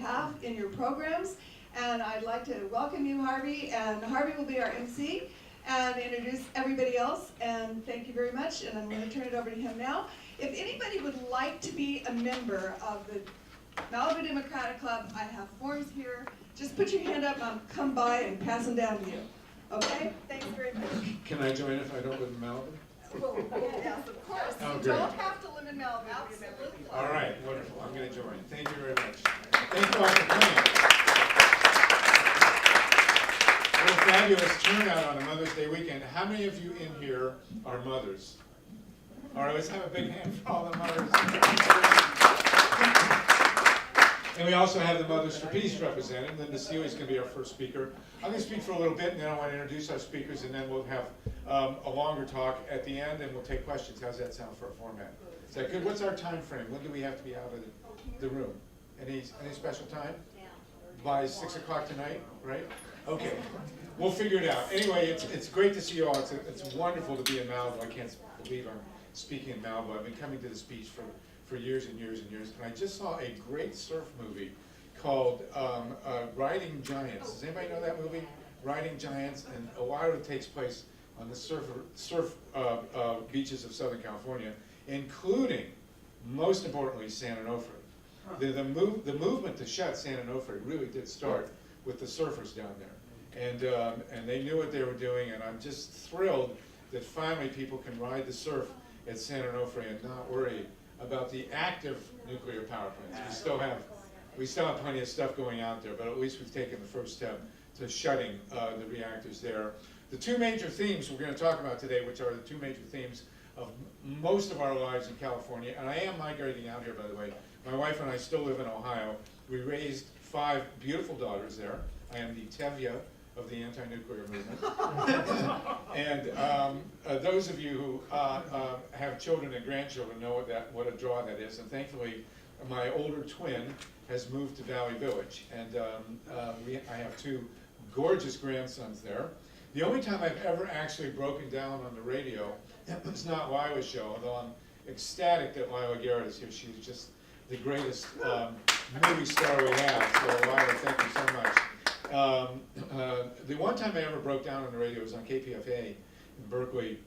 have in your programs. And I'd like to welcome you, Harvey, and Harvey will be our MC and introduce everybody else. And thank you very much, and I'm going to turn it over to him now. If anybody would like to be a member of the Malibu Democratic Club, I have forms here. Just put your hand up and I'll come by and pass them down to you. Okay? Thanks very much. Can I join if I don't live in Malibu? Well, yes, of course. Oh, You great. don't have to live in Malibu. Absolutely. All right, wonderful. I'm going to join. Thank you very much. Thank you all for coming. What a fabulous turnout on a Mother's Day weekend. How many of you in here are mothers? All right, let's have a big hand for all the mothers. And we also have the Mothers for Peace represented. Linda Seeley is going to be our first speaker. I'm going to speak for a little bit, and then I want to introduce our speakers, and then we'll have a longer talk at the end, and we'll take questions. How's that sound for a format? Is that good? What's our time frame? When do we have to be out of the room? Any special time? By 6 o'clock tonight, right? Okay, we'll figure it out. Anyway, it's great to see you all. It's wonderful to be in Malibu. I can't believe I'm speaking in Malibu. I've been coming to this beach for years and years and years. And I just saw a great surf movie called Riding Giants. Does anybody know that movie? Riding Giants, and a lot of it takes place on the surf beaches of Southern California, including, most importantly, San Onofre. The movement to shut San Onofre really did start with the surfers down there, and they knew what they were doing, and I'm just thrilled that finally people can ride the surf at San Onofre and not worry about the active nuclear power plants. We still have plenty of stuff going out there, but at least we've taken the first step to shutting the reactors there. The two major themes we're going to talk about today, which are the two major themes of most of our lives in California, and I am migrating out here, by the way. My wife and I still live in Ohio. We raised 5 beautiful daughters there. I am the Tevye of the anti-nuclear movement. And those of you who have children and grandchildren know what a draw that is. And thankfully, my older twin has moved to Valley Village. And I have 2 gorgeous grandsons there. The only time I've ever actually broken down on the radio was not Lila's show, although I'm ecstatic that Lila Garrett is here. She's just the greatest movie star we have. So Lila, thank you so much. The one time I ever broke down on the radio was on KPFA in Berkeley,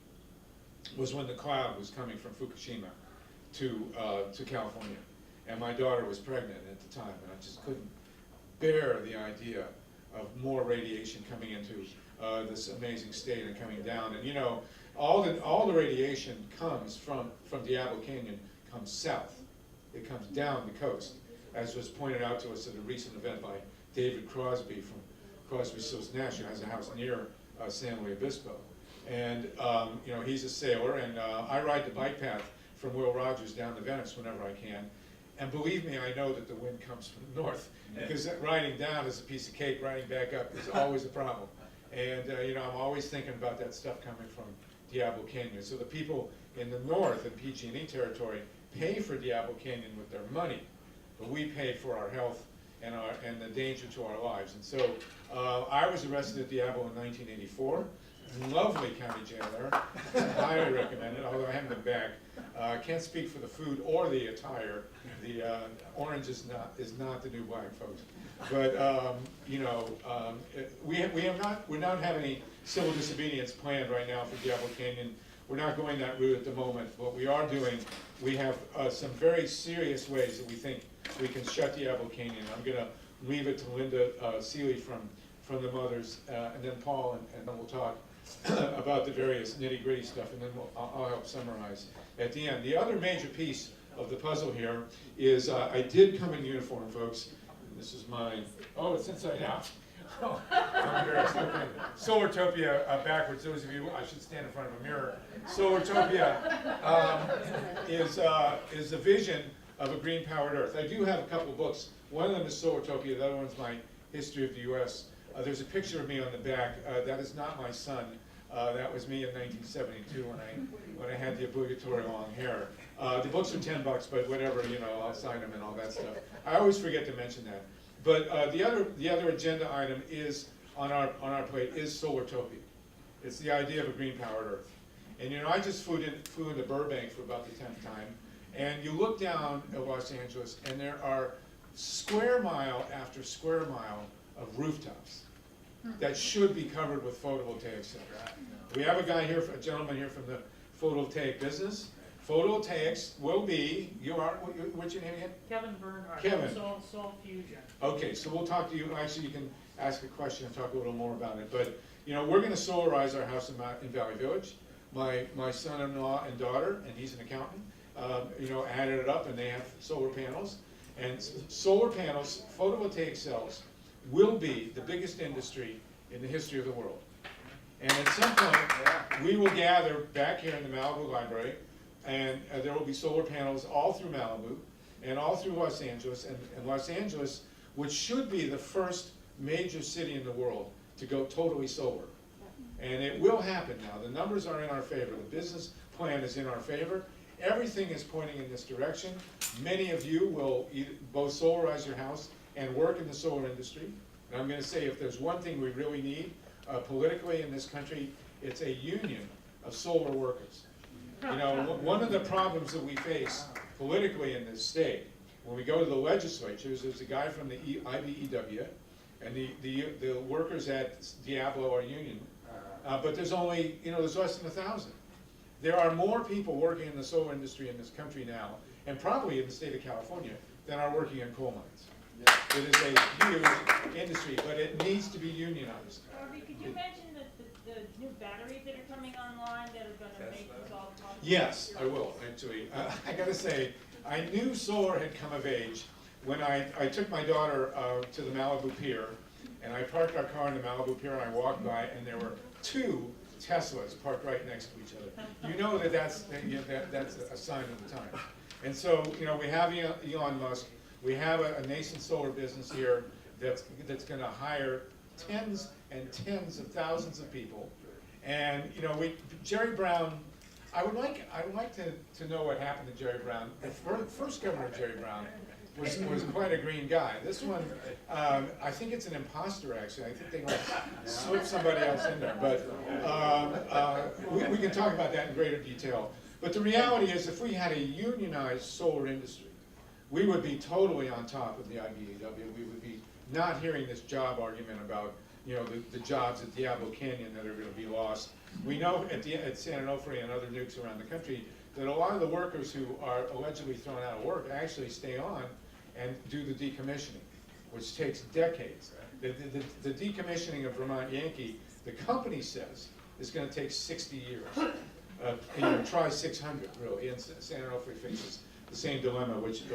was when the cloud was coming from Fukushima to California. And my daughter was pregnant at the time, and I just couldn't bear the idea of more radiation coming into this amazing state and coming down. And you know, all the radiation comes from Diablo Canyon, comes south. It comes down the coast, as was pointed out to us at a recent event by David Crosby from Crosby, Stills Nash, who has a house near San Luis Obispo. And you know, he's a sailor, and I ride the bike path from Will Rogers down to Venice whenever I can. And believe me, I know that the wind comes from the north, because riding down is a piece of cake, riding back up is always a problem. And you know, I'm always thinking about that stuff coming from Diablo Canyon. So the people in the north in PG&E territory pay for Diablo Canyon with their money, but we pay for our health and the danger to our lives. And so I was arrested at Diablo in 1984. Lovely county jail there. Highly recommend it, although I haven't been back. Can't speak for the food or the attire. The orange is not the new black, folks. But you know, we're not having any civil disobedience planned right now for Diablo Canyon. We're not going that route at the moment. What we are doing, we have some very serious ways that we think we can shut Diablo Canyon. I'm going to leave it to Linda Seeley from the Mothers, and then Paul, and then we'll talk about the various nitty-gritty stuff, and then I'll help summarize at the end. The other major piece of the puzzle here is I did come in uniform, folks. This is mine. Oh, it's inside out. Oh, I'm embarrassed. Okay. Solartopia backwards. Those of you, I should stand in front of a mirror. Solartopia is the vision of a green-powered Earth. I do have a couple books. One of them is Solartopia. The other one's my History of the U.S. There's a picture of me on the back. That is not my son. That was me in 1972 when I had the obligatory long hair. The books are $10, but whatever, you know, I'll sign them and all that stuff. I always forget to mention that. But the other agenda item is on our plate is Solartopia. It's the idea of a green-powered Earth. And you know, I just flew into Burbank for about the 10th time, and you look down at Los Angeles, and there are square mile after square mile of rooftops that should be covered with photovoltaic cells. We have a guy here, a gentleman here from the photovoltaic business. Photovoltaics will be, what's your name again? Kevin Bernhardt. Kevin. Sol Fusion. Okay, so we'll talk to you, actually you can ask a question and talk a little more about it, but, you know, we're gonna solarize our house in Valley Village. My son-in-law and daughter, and he's an accountant, you know, added it up and they have solar panels. And solar panels, photovoltaic cells, will be the biggest industry in the history of the world. And at some point, we will gather back here in the Malibu Library, and there will be solar panels all through Malibu and all through Los Angeles. And Los Angeles, which should be the first major city in the world to go totally solar. And it will happen now. The numbers are in our favor. The business plan is in our favor. Everything is pointing in this direction. Many of you will both solarize your house and work in the solar industry. And I'm going to say, if there's one thing we really need politically in this country, it's a union of solar workers. You know, one of the problems that we face politically in this state, when we go to the legislatures, there's a guy from the IBEW, and the workers at Diablo are union. But there's only, you know, there's less than 1,000. There are more people working in the solar industry in this country now, and probably in the state of California, than are working in coal mines. Yeah. It is a huge industry, but it needs to be unionized. Harvey, could you mention the new batteries that are coming online that are going to make this all possible? Yes, I will, actually. I gotta say, I knew solar had come of age when I took my daughter to the Malibu Pier, and I parked our car in the Malibu Pier, and I walked by, and there were 2 Teslas parked right next to each other. You know that's a sign of the time. And so, you know, we have Elon Musk. We have a nascent solar business here that's going to hire tens and tens of thousands of people. And you know, Jerry Brown. I would like to know what happened to Jerry Brown. The first governor, Jerry Brown, was quite a green guy. This one, I think it's an imposter, actually. I think they like slip somebody else in there. But we can talk about that in greater detail. But the reality is, if we had a unionized solar industry, we would be totally on top of the IBEW. We would be not hearing this job argument about, you know, the jobs at Diablo Canyon that are going to be lost. We know at San Onofre and other nukes around the country that a lot of the workers who are allegedly thrown out of work actually stay on and do the decommissioning, which takes decades. The decommissioning of Vermont Yankee, the company says, is going to take 60 years. You know, try 600, really, and San Onofre faces the same dilemma, which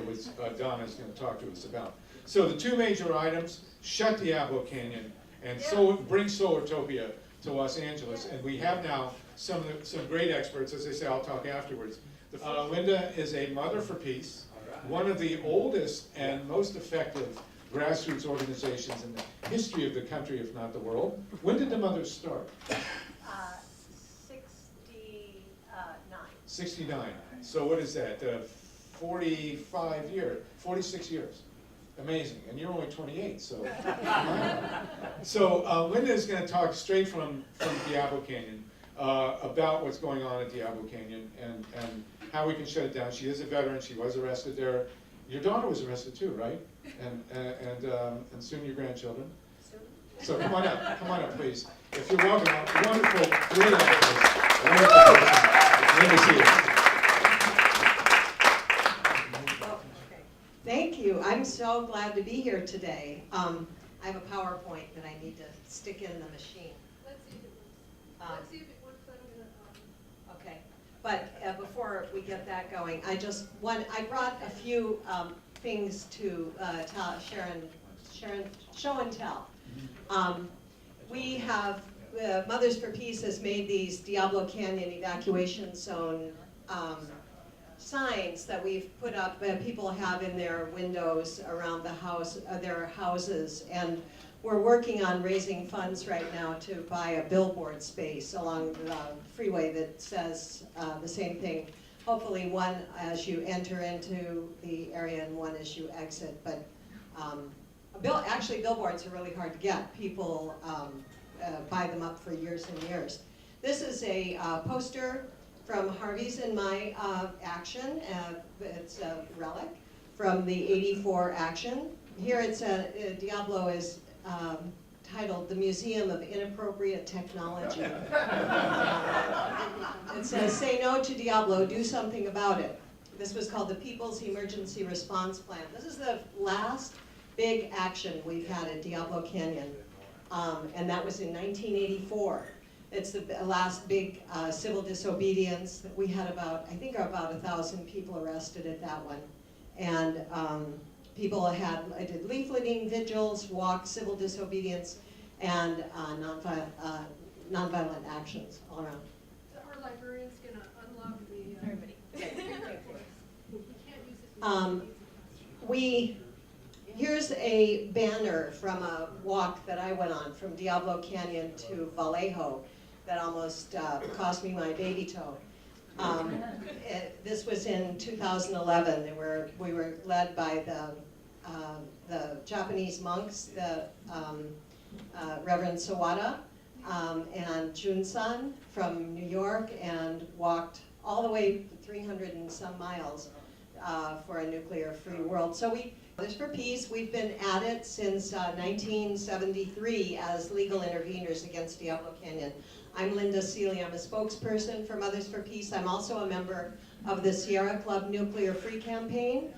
Donna is going to talk to us about. So the 2 major items: shut Diablo Canyon and bring Solartopia to Los Angeles. And we have now some great experts. As I say, I'll talk afterwards. Linda is a Mother for Peace, one of the oldest and most effective grassroots organizations in the history of the country, if not the world. When did the Mothers start? 69. So what is that? 45 years, 46 years. Amazing. And you're only 28, so. So Linda is going to talk straight from Diablo Canyon about what's going on at Diablo Canyon and how we can shut it down. She is a veteran. She was arrested there. Your daughter was arrested too, right? And soon your grandchildren. So come on up, please. If you're welcome, wonderful, great actress. Linda's here. Thank you. I'm so glad to be here today. I have a PowerPoint that I need to stick in the machine. Let's see if it works. Okay. But before we get that going, I brought a few things to show and tell. We have, Mothers for Peace has made these Diablo Canyon evacuation zone signs that we've put up, people have in their windows around the house, their houses, and we're working on raising funds right now to buy a billboard space along the freeway that says the same thing. Hopefully one as you enter into the area and one as you exit, but actually billboards are really hard to get. People buy them up for years and years. This is a poster from Harvey's and my action. It's a relic from the '84 action. Here it's Diablo is titled "The Museum of Inappropriate Technology." It says, "Say no to Diablo, do something about it." This was called the People's Emergency Response Plan. This is the last big action we've had at Diablo Canyon, and that was in 1984. It's the last big civil disobedience. We had about 1,000 people arrested at that one. And people I did leafleting, vigils, walks, civil disobedience, and nonviolent actions all around. Are librarians going to unlock the... Everybody. You can't use it. Here's a banner from a walk that I went on from Diablo Canyon to Vallejo that almost cost me my baby toe. This was in 2011. We were led by the Japanese monks, the Reverend Sawada and Jun-san from New York, and walked all the way 300 and some miles for a nuclear-free world. So Mothers for Peace, we've been at it since 1973 as legal interveners against Diablo Canyon. I'm Linda Seeley. I'm a spokesperson for Mothers for Peace. I'm also a member of the Sierra Club Nuclear Free Campaign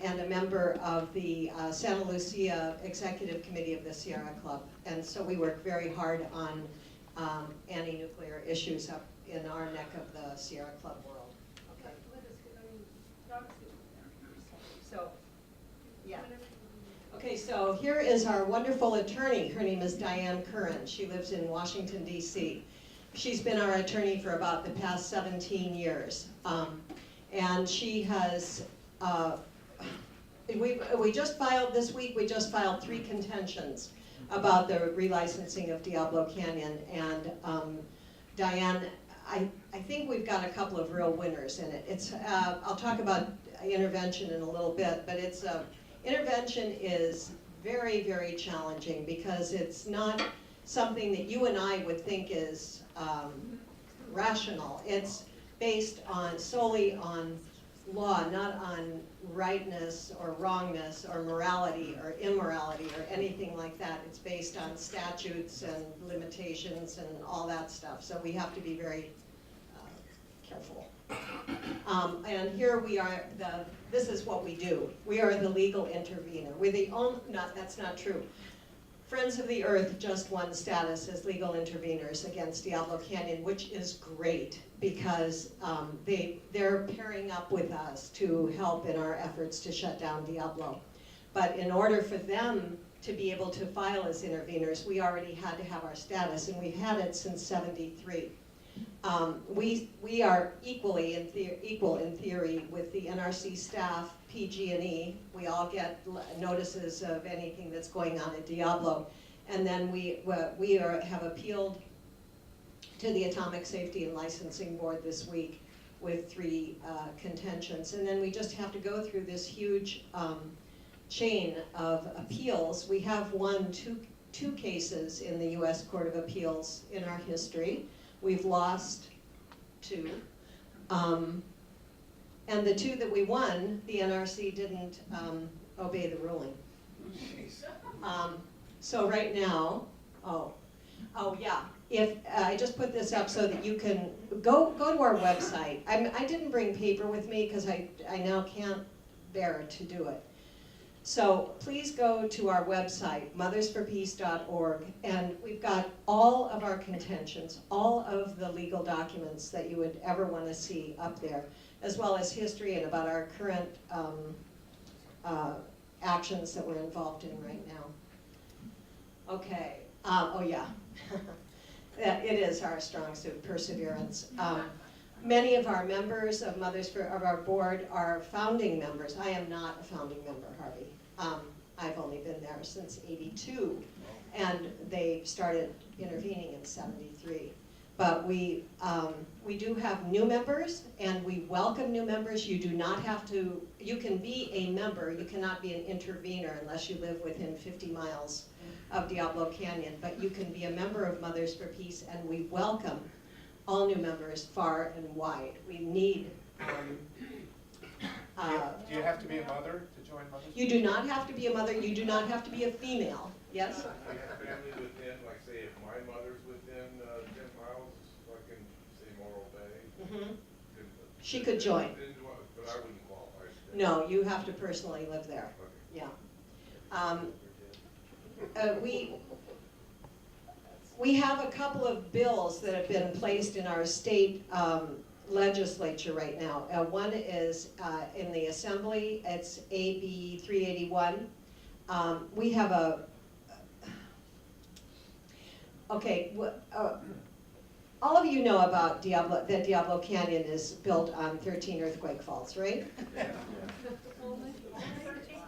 and a member of the Santa Lucia Executive Committee of the Sierra Club. And so we work very hard on anti-nuclear issues up in our neck of the Sierra Club world. Okay. So, yeah. Okay, so here is our wonderful attorney. Her name is Diane Curran. She lives in Washington, D.C. She's been our attorney for about the past 17 years. And she has, we just filed this week, we just filed 3 contentions about the relicensing of Diablo Canyon. And Diane, I think we've got a couple of real winners in it. I'll talk about intervention in a little bit, but intervention is very, very challenging because it's not something that you and I would think is rational. It's based solely on law, not on rightness or wrongness or morality or immorality or anything like that. It's based on statutes and limitations and all that stuff. So we have to be very careful. And here we are, this is what we do. We are the legal intervener. We're the only, that's not true. Friends of the Earth just won status as legal interveners against Diablo Canyon, which is great because they're pairing up with us to help in our efforts to shut down Diablo. But in order for them to be able to file as interveners, we already had to have our status, and we've had it since '73. We are equal in theory with the NRC staff, PG&E. We all get notices of anything that's going on at Diablo. And then we have appealed to the Atomic Safety and Licensing Board this week with 3 contentions. And then we just have to go through this huge chain of appeals. We have won two cases in the U.S. Court of Appeals in our history. We've lost 2. And the 2 that we won, the NRC didn't obey the ruling. So right now, oh yeah, if I just put this up so that you can go to our website. I didn't bring paper with me because I now can't bear to do it. So please go to our website, mothersforpeace.org, and we've got all of our contentions, all of the legal documents that you would ever want to see up there, as well as history and about our current actions that we're involved in right now. Okay, oh yeah, it is our strong suit, perseverance. Many of our members of our board are founding members. I am not a founding member, Harvey. I've only been there since '82, and they started intervening in '73. But we do have new members, and we welcome new members. You do not have to, you can be a member, you cannot be an intervener unless you live within 50 miles of Diablo Canyon, but you can be a member of Mothers for Peace, and we welcome all new members far and wide. We need Do you have to be a mother to join Mothers? You do not have to be a mother, you do not have to be a female, yes? I have family within, like say if my mother's within 10 miles, like in, say, Morro Bay. Mhm. could- She could join. But I wouldn't qualify. No, you have to personally live there, Okay. yeah. We have a couple of bills that have been placed in our state legislature right now. One is in the assembly, it's AB 381. We have a, okay, all of you know about Diablo, that Diablo Canyon is built on 13 earthquake faults, right?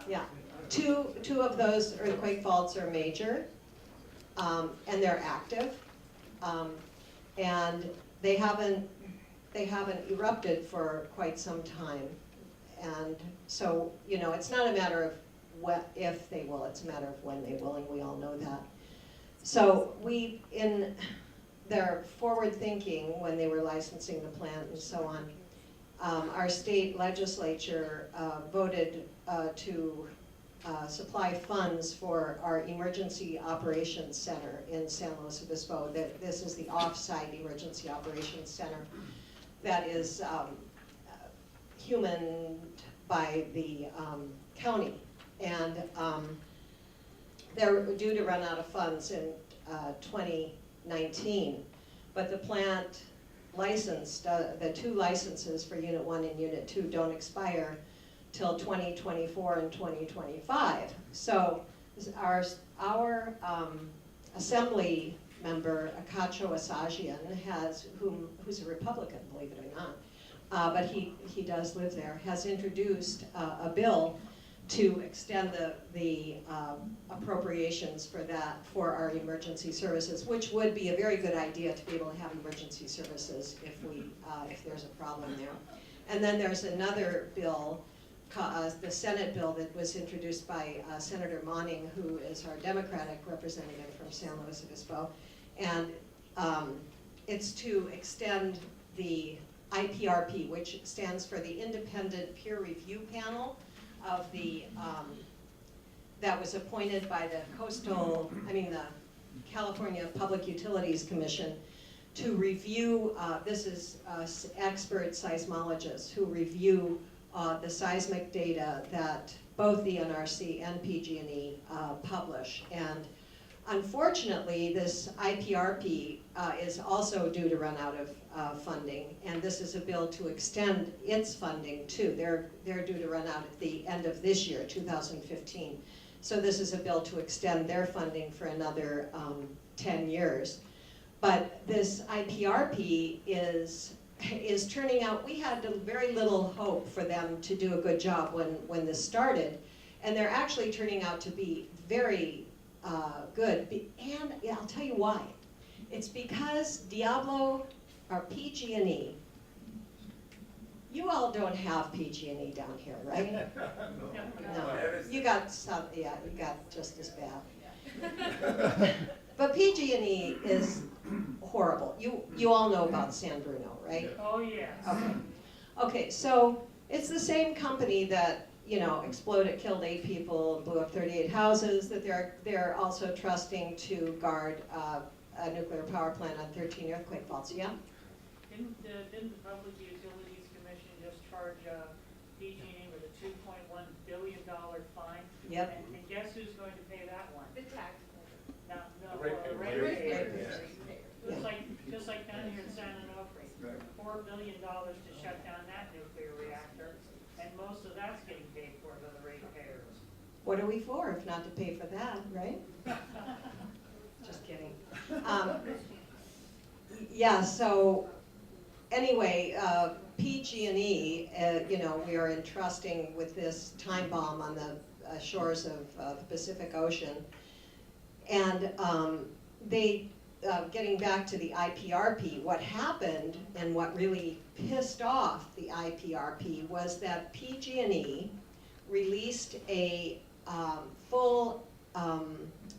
Yeah. Two of those earthquake faults are major, and they're active, and they haven't erupted for quite some time, and so it's not a matter of if they will, it's a matter of when they will, and we all know that. So they're forward thinking when they were licensing the plant and so on. Our state legislature voted to supply funds for our Emergency Operations Center in San Luis Obispo. This is the off-site Emergency Operations Center that is humaned by the county. And they're due to run out of funds in 2019. But the plant licensed, the 2 licenses for Unit 1 and Unit 2 don't expire till 2024 and 2025. So our assembly member, Akacho Asajian, who's a Republican, believe it or not, but he does live there, has introduced a bill to extend the appropriations for our emergency services, which would be a very good idea to be able to have emergency services if there's a problem there. And then there's another bill, the Senate bill that was introduced by Senator Monning, who is our Democratic representative from San Luis Obispo, and it's to extend the IPRP, which stands for the Independent Peer Review Panel of the that was appointed by the the California Public Utilities Commission to review. This is expert seismologists who review the seismic data that both the NRC and PG&E publish. And unfortunately, this IPRP is also due to run out of funding, and this is a bill to extend its funding too. They're due to run out at the end of this year, 2015. So this is a bill to extend their funding for another 10 years. But this IPRP is turning out, we had very little hope for them to do a good job when this started, and they're actually turning out to be very good. And yeah, I'll tell you why. It's because Diablo, or PG&E, you all don't have PG&E down here, right? No. You got some, yeah, you got just as bad. But PG&E is horrible. You all know about San Bruno, right? Oh, yes. Okay. Okay, so it's the same company that exploded, killed 8 people, blew up 38 houses, that they're also trusting to guard a nuclear power plant on 13 earthquake faults, yeah? Didn't the Public Utilities Commission just charge PG&E with a $2.1 billion fine? Yep. And guess who's going to pay that one? The tax. No, The ratepayers. Just like down here in San Onofre, $4 billion to shut down that nuclear reactor, and most of that's getting paid for by the ratepayers. What are we for if not to pay for that, right? Just kidding. Yeah, so anyway, PG&E, we are entrusting with this time bomb on the shores of the Pacific Ocean. And getting back to the IPRP, what happened and what really pissed off the IPRP was that PG&E released a full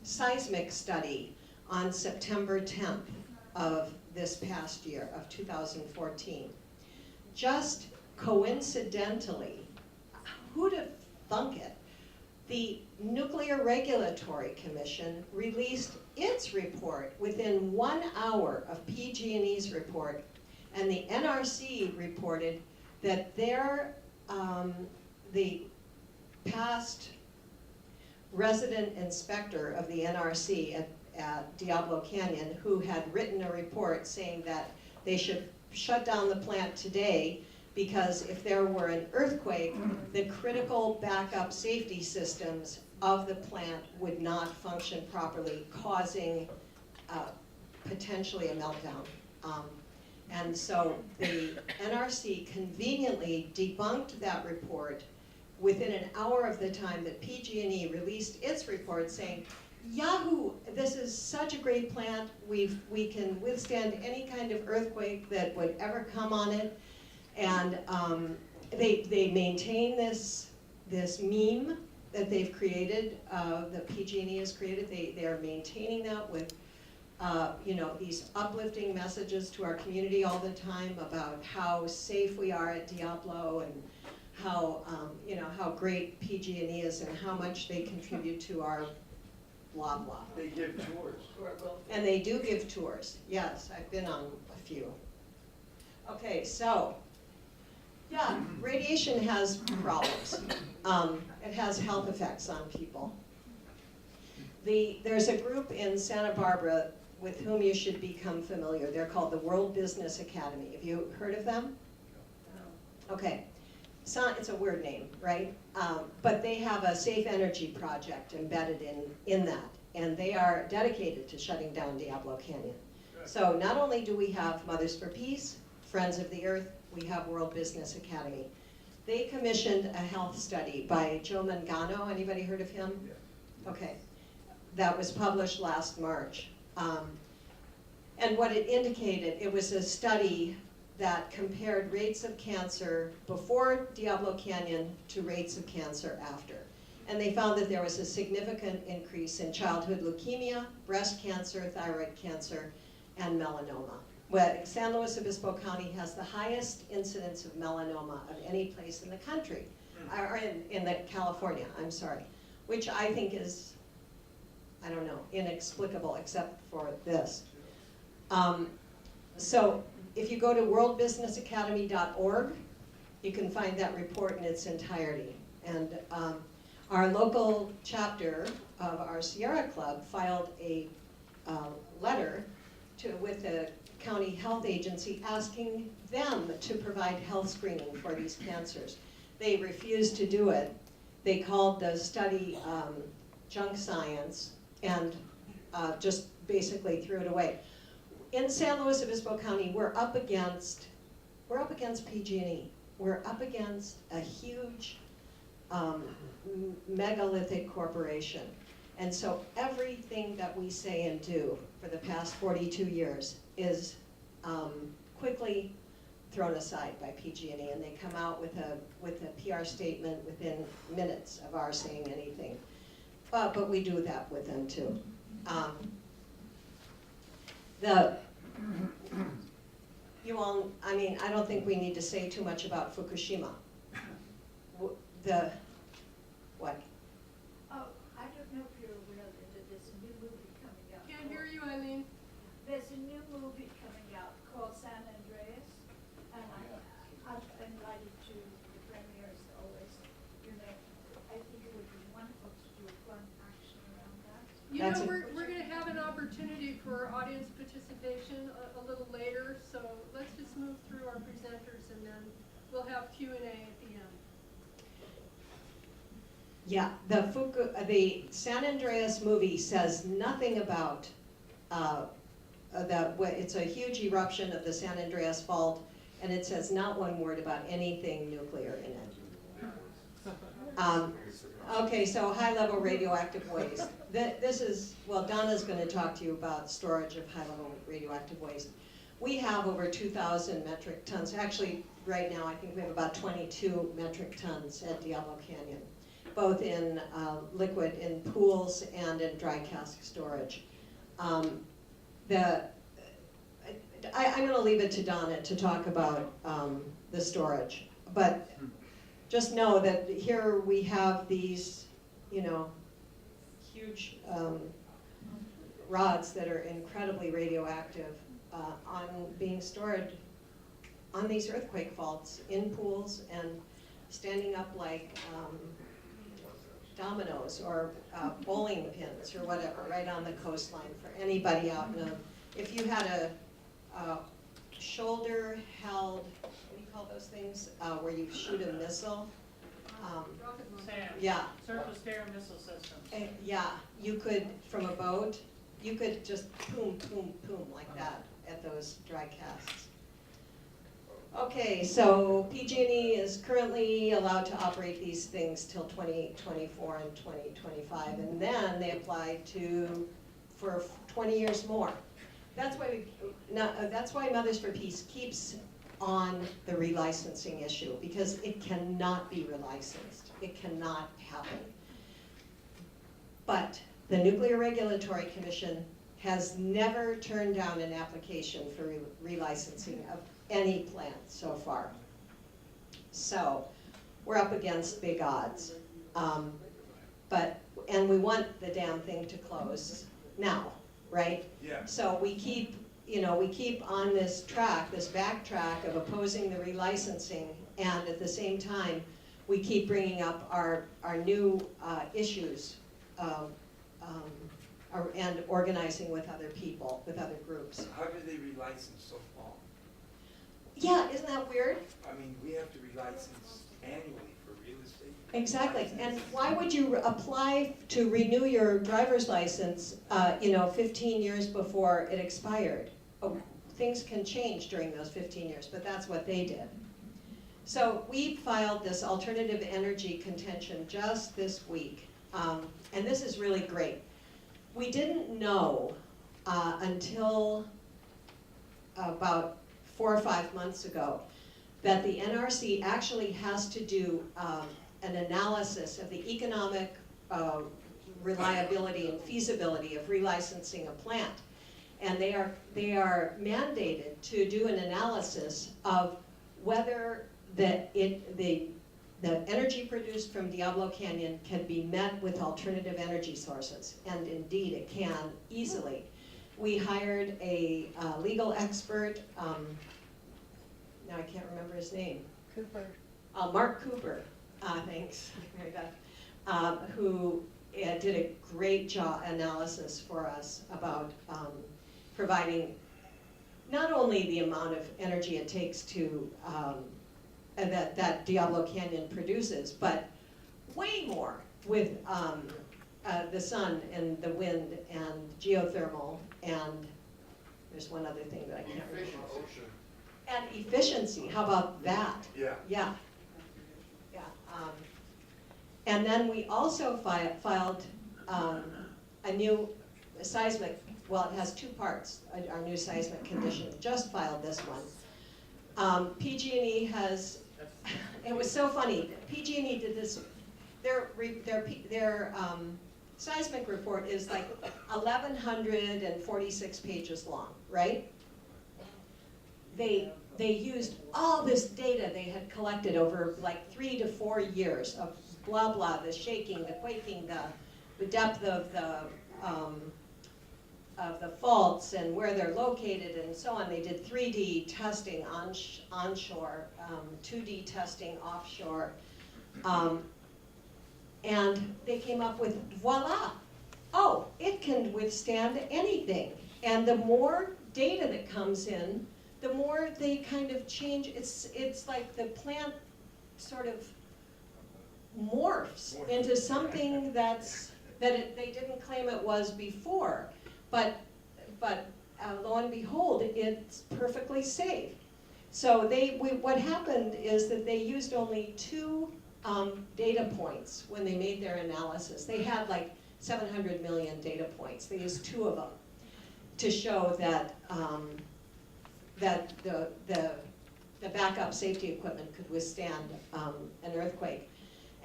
seismic study on September 10th of this past year, of 2014. Just coincidentally, who'd have thunk it? The Nuclear Regulatory Commission released its report within 1 hour of PG&E's report, and the NRC reported that the past resident inspector of the NRC at Diablo Canyon, who had written a report saying that they should shut down the plant today because if there were an earthquake, the critical backup safety systems of the plant would not function properly, causing potentially a meltdown. And so the NRC conveniently debunked that report within an hour of the time that PG&E released its report saying, Yahoo, this is such a great plant, we can withstand any kind of earthquake that would ever come on it. And they maintain this meme that they've created, that PG&E has created. They are maintaining that with these uplifting messages to our community all the time about how safe we are at Diablo and how how great PG&E is and how much they contribute to our blah blah. They give tours. And they do give tours. Yes, I've been on a few. Okay, so yeah, radiation has problems. It has health effects on people. There's a group in Santa Barbara with whom you should become familiar. They're called the World Business Academy. Have you heard of them? No. Okay. It's a weird name, right? But they have a safe energy project embedded in that, and they are dedicated to shutting down Diablo Canyon. So not only do we have Mothers for Peace, Friends of the Earth, we have World Business Academy. They commissioned a health study by Joe Mangano. Anybody heard of him? Yeah. Okay. That was published last March. And what it indicated, it was a study that compared rates of cancer before Diablo Canyon to rates of cancer after. And they found that there was a significant increase in childhood leukemia, breast cancer, thyroid cancer, and melanoma. Well, San Luis Obispo County has the highest incidence of melanoma of any place in the country, or in California, I'm sorry, which I think is, I don't know, inexplicable except for this. So if you go to worldbusinessacademy.org, you can find that report in its entirety. And our local chapter of our Sierra Club filed a letter with the county health agency asking them to provide health screening for these cancers. They refused to do it. They called the study junk science and just basically threw it away. In San Luis Obispo County, we're up against PG&E. We're up against a huge megalithic corporation. And so everything that we say and do for the past 42 years is quickly thrown aside by PG&E, and they come out with a PR statement within minutes of our saying anything. But we do that with them too. I don't think we need to say too much about Fukushima. What? Oh, I don't know if you're aware that there's a new movie coming out. Can't hear you, Eileen. There's a new movie coming out called San Andreas, and I've invited to the premiere as always. I think it would be wonderful to do a fun action around that. We're going to have an opportunity for audience participation a little later, so let's just move through our presenters and then we'll have Q&A at the end. Yeah, the San Andreas movie says nothing about it's a huge eruption of the San Andreas Fault, and it says not one word about anything nuclear in it. Okay, so high-level radioactive waste. Donna's going to talk to you about storage of high-level radioactive waste. We have over 2,000 metric tons. Actually, right now, I think we have about 22 metric tons at Diablo Canyon, both in liquid, in pools, and in dry cask storage. I'm going to leave it to Donna to talk about the storage, but just know that here we have these, huge rods that are incredibly radioactive being stored on these earthquake faults in pools and standing up like dominoes or bowling pins or whatever right on the coastline for anybody out in if you had a shoulder held, what do you call those things, where you shoot a missile? Rocket launcher. SAM. Yeah. Surface to air missile systems. Yeah, you could, from a boat, you could just boom, boom, boom like that at those dry casts. Okay, so PG&E is currently allowed to operate these things till 2024 and 2025, and then they apply for 20 years more. That's why Mothers for Peace keeps on the relicensing issue, because it cannot be relicensed. It cannot happen. But the Nuclear Regulatory Commission has never turned down an application for relicensing of any plant so far. So we're up against big odds. And we want the damn thing to close now, right? Yeah. So we keep on this track, this backtrack of opposing the relicensing, and at the same time, we keep bringing up our new issues and organizing with other people, with other groups. How do they relicense so long? Yeah, isn't that weird? I mean, we have to relicense annually for real estate. Exactly, and why would you apply to renew your driver's license, 15 years before it expired? Oh, things can change during those 15 years, but that's what they did. So we filed this alternative energy contention just this week, and this is really great. We didn't know until about 4 or 5 months ago that the NRC actually has to do an analysis of the economic reliability and feasibility of relicensing a plant. And they are mandated to do an analysis of whether the energy produced from Diablo Canyon can be met with alternative energy sources. And indeed, it can easily. We hired a legal expert, now I can't remember his name. Cooper. Mark Cooper, thanks, Mary Beth, who did a great job analysis for us about providing not only the amount of energy it takes to that Diablo Canyon produces, but way more with the sun and the wind and geothermal, and there's one other thing that I can't remember. Ocean. And efficiency, how about that? Yeah. Yeah. And then we also filed a new seismic, well, it has 2 parts, our new seismic condition, just filed this one. PG&E has, it was so funny, PG&E did this, their seismic report is like 1,146 pages long, right? They used all this data they had collected over like 3 to 4 years of blah blah, the shaking, the quaking, the depth of the faults and where they're located and so on. They did 3D testing onshore, 2D testing offshore, and they came up with voila! Oh, it can withstand anything. And the more data that comes in, the more they kind of change. It's like the plant sort of morphs into something they didn't claim it was before, but lo and behold, it's perfectly safe. So what happened is that they used only 2 data points when they made their analysis. They had like 700 million data points. They used 2 of them to show that the backup safety equipment could withstand an earthquake.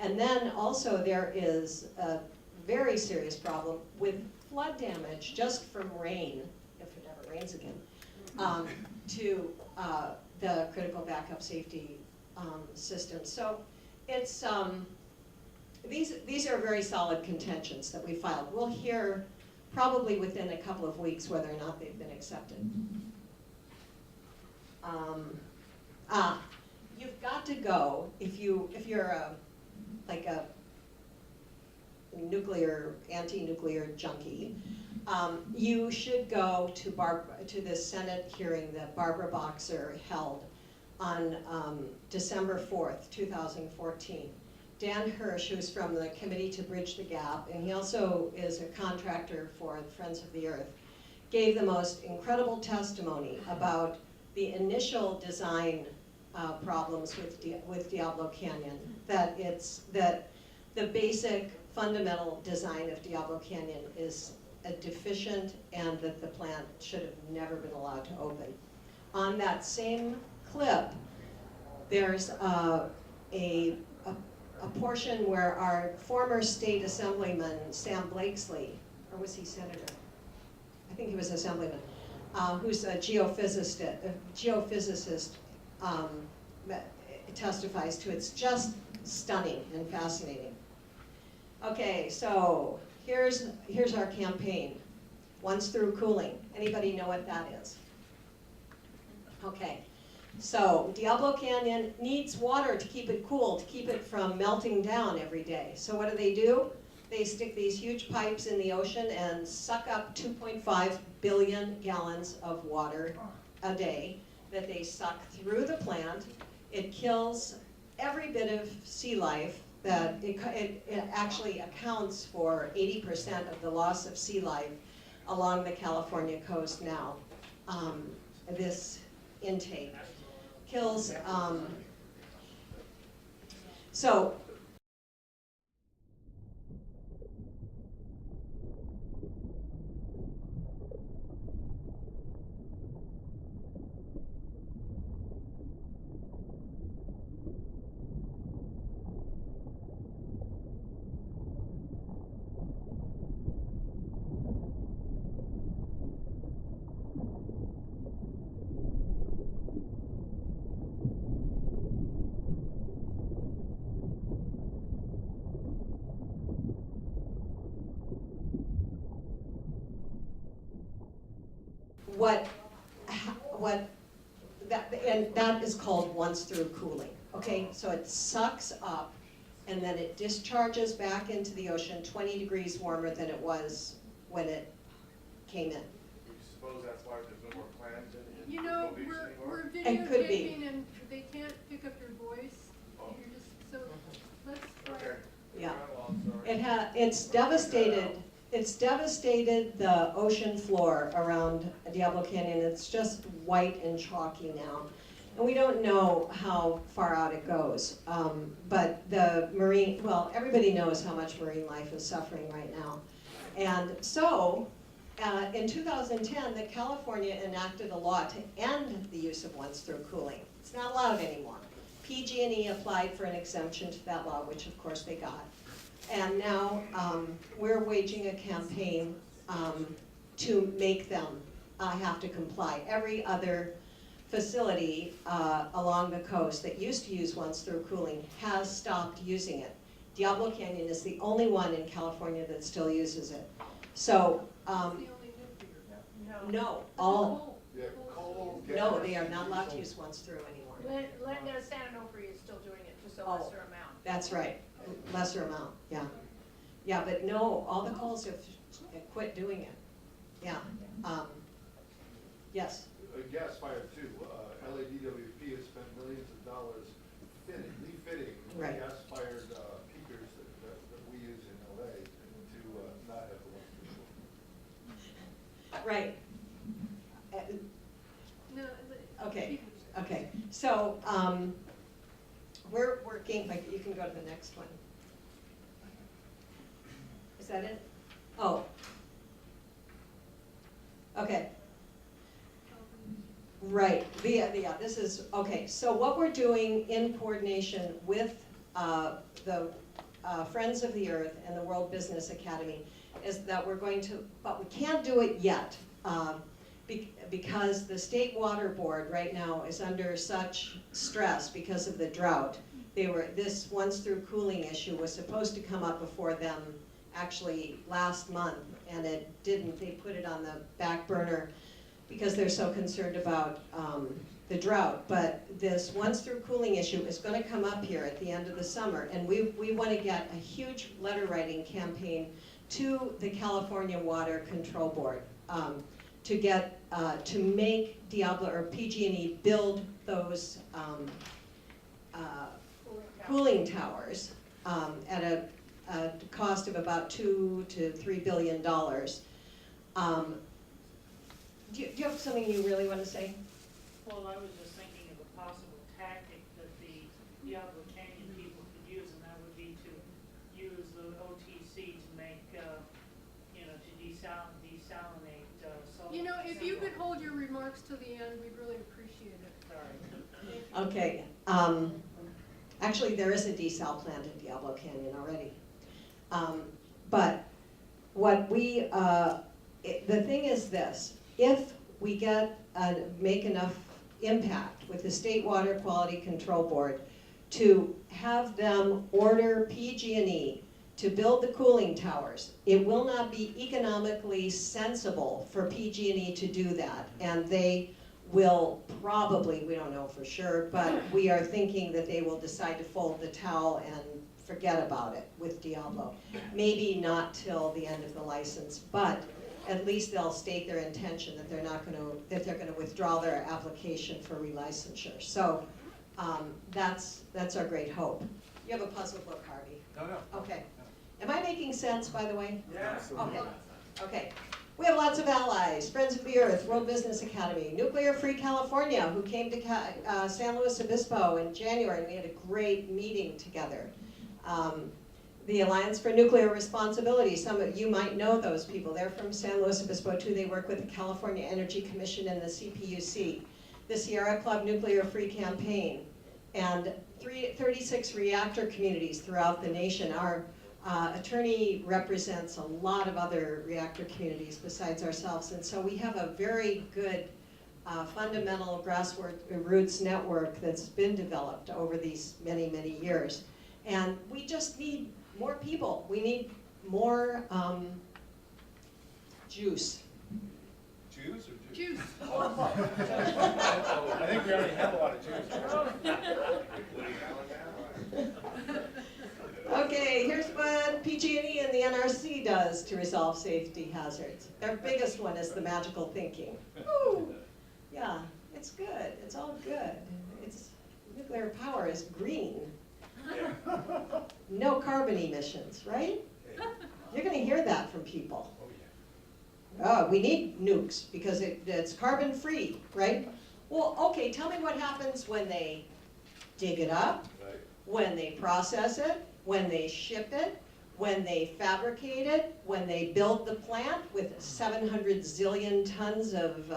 And then also there is a very serious problem with flood damage just from rain, if it ever rains again, to the critical backup safety system. So it's, these are very solid contentions that we filed. We'll hear probably within a couple of weeks whether or not they've been accepted. You've got to go, if you're like a anti-nuclear junkie, you should go to the Senate hearing that Barbara Boxer held on December 4th, 2014. Dan Hirsch, who's from the Committee to Bridge the Gap, and he also is a contractor for the Friends of the Earth, gave the most incredible testimony about the initial design problems with Diablo Canyon. That the basic fundamental design of Diablo Canyon is deficient, and that the plant should have never been allowed to open. On that same clip, there's a portion where our former state assemblyman, Sam Blakesley, or was he senator? I think he was assemblyman, who's a geophysicist, testifies to. It's just stunning and fascinating. Okay, so here's our campaign. Once through cooling. Anybody know what that is? Okay. So Diablo Canyon needs water to keep it cool, to keep it from melting down every day. So what do? They stick these huge pipes in the ocean and suck up 2.5 billion gallons of water a day that they suck through the plant. It kills every bit of sea life. That it actually accounts for 80% of the loss of sea life along the California coast now. This intake kills, so that is called once through cooling. Okay, so it sucks up and then it discharges back into the ocean 20 degrees warmer than it was when it came in. You suppose that's why there's no more plants in You know, Beach we're anymore? It could be. videotaping and they can't pick up your voice. Oh. You're just, so let's try. Okay. Yeah. Well, I'm sorry. It's devastated the ocean floor around Diablo Canyon. It's just white and chalky now. And we don't know how far out it goes. But everybody knows how much marine life is suffering right now. And so, in 2010, California enacted a law to end the use of once-through cooling. It's not allowed anymore. PG&E applied for an exemption to that law, which of course they got. And now we're waging a campaign to make them have to comply. Every other facility along the coast that used to use once-through cooling has stopped using it. Diablo Canyon is the only one in California that still uses it. So, It's the only nuclear. no, all, Yeah, coal, no, gas, they are not allowed to diesel. use once-through anymore. Linda, San Onofre is still doing it, just a Oh. lesser amount. That's right, lesser amount, yeah. Yeah, but no, all the coals have quit doing it, yeah. Yes, A gas fire too. LADWP has spent millions of dollars refitting Right. gas-fired peakers that we use in LA to not have the ones. right. No, Okay, okay, so we're working, like, you can go to the next one. Is that it? Oh. Okay. Right, this is, okay, so what we're doing in coordination with the Friends of the Earth and the World Business Academy is that we're going to, but we can't do it yet because the State Water Board right now is under such stress because of the drought. this once-through cooling issue was supposed to come up before them actually last month, and it didn't. They put it on the back burner because they're so concerned about the drought. But this once-through cooling issue is going to come up here at the end of the summer, and we want to get a huge letter-writing campaign to the California Water Control Board to make Diablo or PG&E build those cooling towers at a cost of about $2 to $3 billion. Do you have something you really want to say? Well, I was just thinking of a possible tactic that the Diablo Canyon people could use, and that would be to use the OTC to make, to desalinate salt. You know, if you could hold your remarks to the end, we'd really appreciate it. Sorry. Okay. Actually, there is a desal plant in Diablo Canyon already. But what the thing is this: if we make enough impact with the State Water Quality Control Board to have them order PG&E to build the cooling towers, it will not be economically sensible for PG&E to do that, and they will probably, we don't know for sure, but we are thinking that they will decide to fold the towel and forget about it with Diablo. Maybe not till the end of the license, but at least they'll state their intention that they're going to withdraw their application for relicensure. So that's our great hope. You have a puzzled look, Harvey. No. Okay. Am I making sense, by the way? Yeah. Okay. Okay. We have lots of allies: Friends of the Earth, World Business Academy, Nuclear Free California, who came to San Luis Obispo in January, and we had a great meeting together. The Alliance for Nuclear Responsibility, some of you might know those people. They're from San Luis Obispo too. They work with the California Energy Commission and the CPUC. The Sierra Club Nuclear Free Campaign, and 36 reactor communities throughout the nation. Our attorney represents a lot of other reactor communities besides ourselves, and so we have a very good fundamental grassroots network that's been developed over these many, many years. And we just need more people. We need more juice. Jews or Jews? Juice. I think we already have a lot of Jews. Okay, here's what PG&E and the NRC does to resolve safety hazards. Their biggest one is the magical thinking. Woo! Yeah, it's good. It's all good. Nuclear power is green. No carbon emissions, right? You're going to hear that from people. Oh, we need nukes because it's carbon free, right? Well, okay, tell me what happens when they dig it up, when they process it, when they ship it, when they fabricate it, when they build the plant with 700 zillion tons of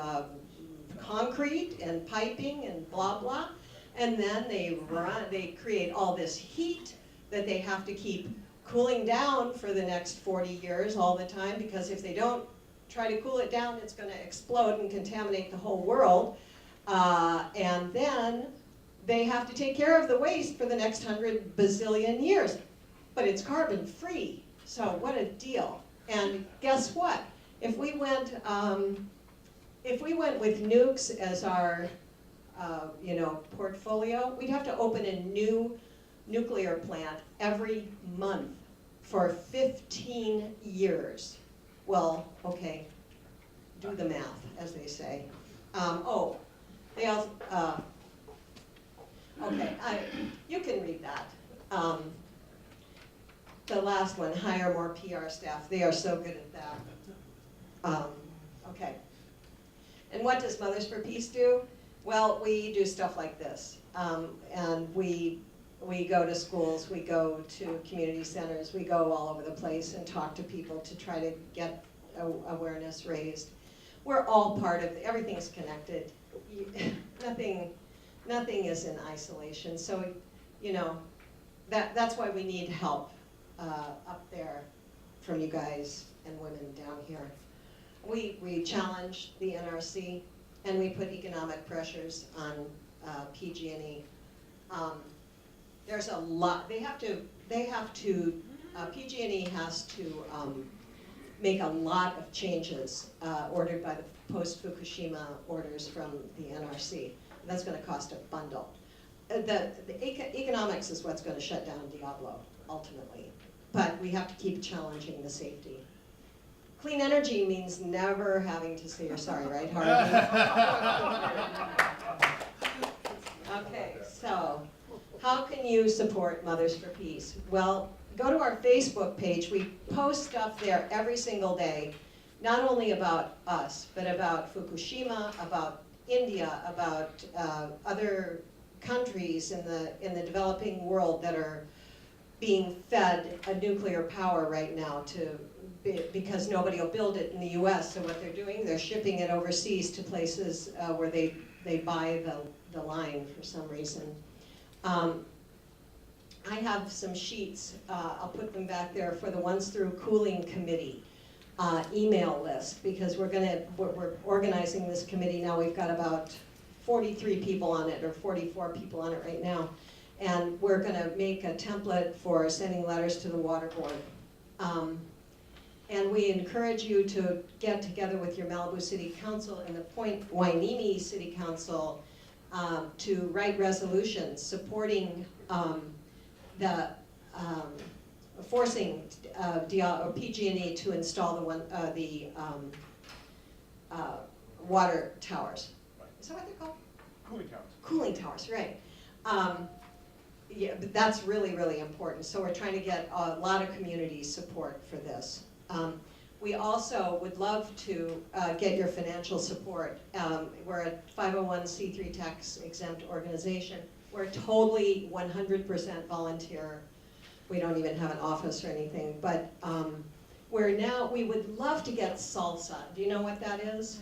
concrete and piping and blah, blah. And then they create all this heat that they have to keep cooling down for the next 40 years all the time, because if they don't try to cool it down, it's going to explode and contaminate the whole world. And then they have to take care of the waste for the next 100 bazillion years. But it's carbon free, so what a deal. And guess what? If we went with nukes as our portfolio, we'd have to open a new nuclear plant every month for 15 years. Well, okay, do the math, as they say. They also, okay, you can read that. The last one, hire more PR staff. They are so good at that. Okay. And what does Mothers for Peace do? Well, we do stuff like this. And we go to schools, we go to community centers, we go all over the place and talk to people to try to get awareness raised. We're all part of, everything's connected. Nothing is in isolation. So, that's why we need help up there from you guys and women down here. We challenge the NRC, and we put economic pressures on PG&E. There's a lot, they have to, PG&E has to make a lot of changes ordered by the post-Fukushima orders from the NRC. That's gonna cost a bundle. The economics is what's gonna shut down Diablo, ultimately. But we have to keep challenging the safety. Clean energy means never having to say you're sorry, right, Harvey? Okay, so how can you support Mothers for Peace? Well, go to our Facebook page. We post stuff there every single day, not only about us, but about Fukushima, about India, about other countries in the developing world that are being fed a nuclear power right now because nobody will build it in the US. So what they're doing, they're shipping it overseas to places where they buy the line for some reason. I have some sheets, I'll put them back there for the Once Through Cooling Committee email list, because we're organizing this committee now. We've got about 43 people on it, or 44 people on it right now. And we're gonna make a template for sending letters to the water board. And we encourage you to get together with your Malibu City Council and the Point Hueneme City Council to write resolutions supporting forcing PG&E to install the water towers. Is that what they're called? Cooling towers. Cooling towers, right. Yeah, but that's really, really important. So we're trying to get a lot of community support for this. We also would love to get your financial support. We're a 501c3 tax exempt organization. We're totally 100% volunteer. We don't even have an office or anything, but we would love to get Salsa. Do you know what that is?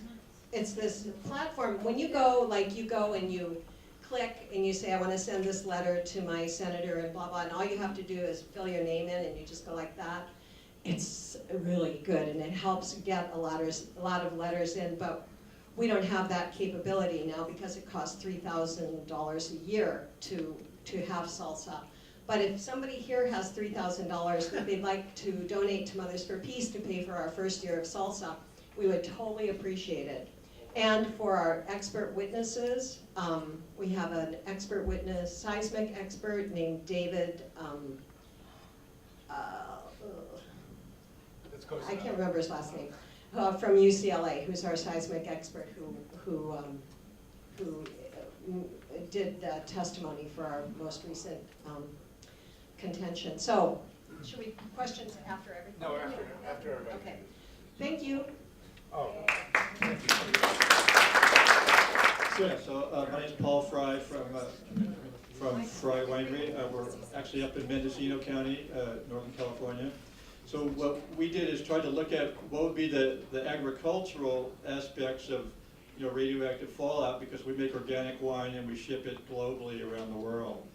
It's this platform. When you go and you click and you say, I want to send this letter to my senator and blah, blah, and all you have to do is fill your name in and you just go like that. It's really good and it helps get a lot of letters in, but we don't have that capability now because it costs $3,000 a year to have Salsa. But if somebody here has $3,000 that they'd like to donate to Mothers for Peace to pay for our first year of Salsa, we would totally appreciate it. And for our expert witnesses, we have an expert witness, seismic expert named David, I can't remember his last name, from UCLA, who's our seismic expert who did testimony for our most recent contention. So, should we questions after everything? No, after everybody. Okay. Thank you. Oh. So my name's Paul Frey from Frey Winery. We're actually up in Mendocino County, Northern California. So what we did is try to look at what would be the agricultural aspects of radioactive fallout, because we make organic wine and we ship it globally around the world.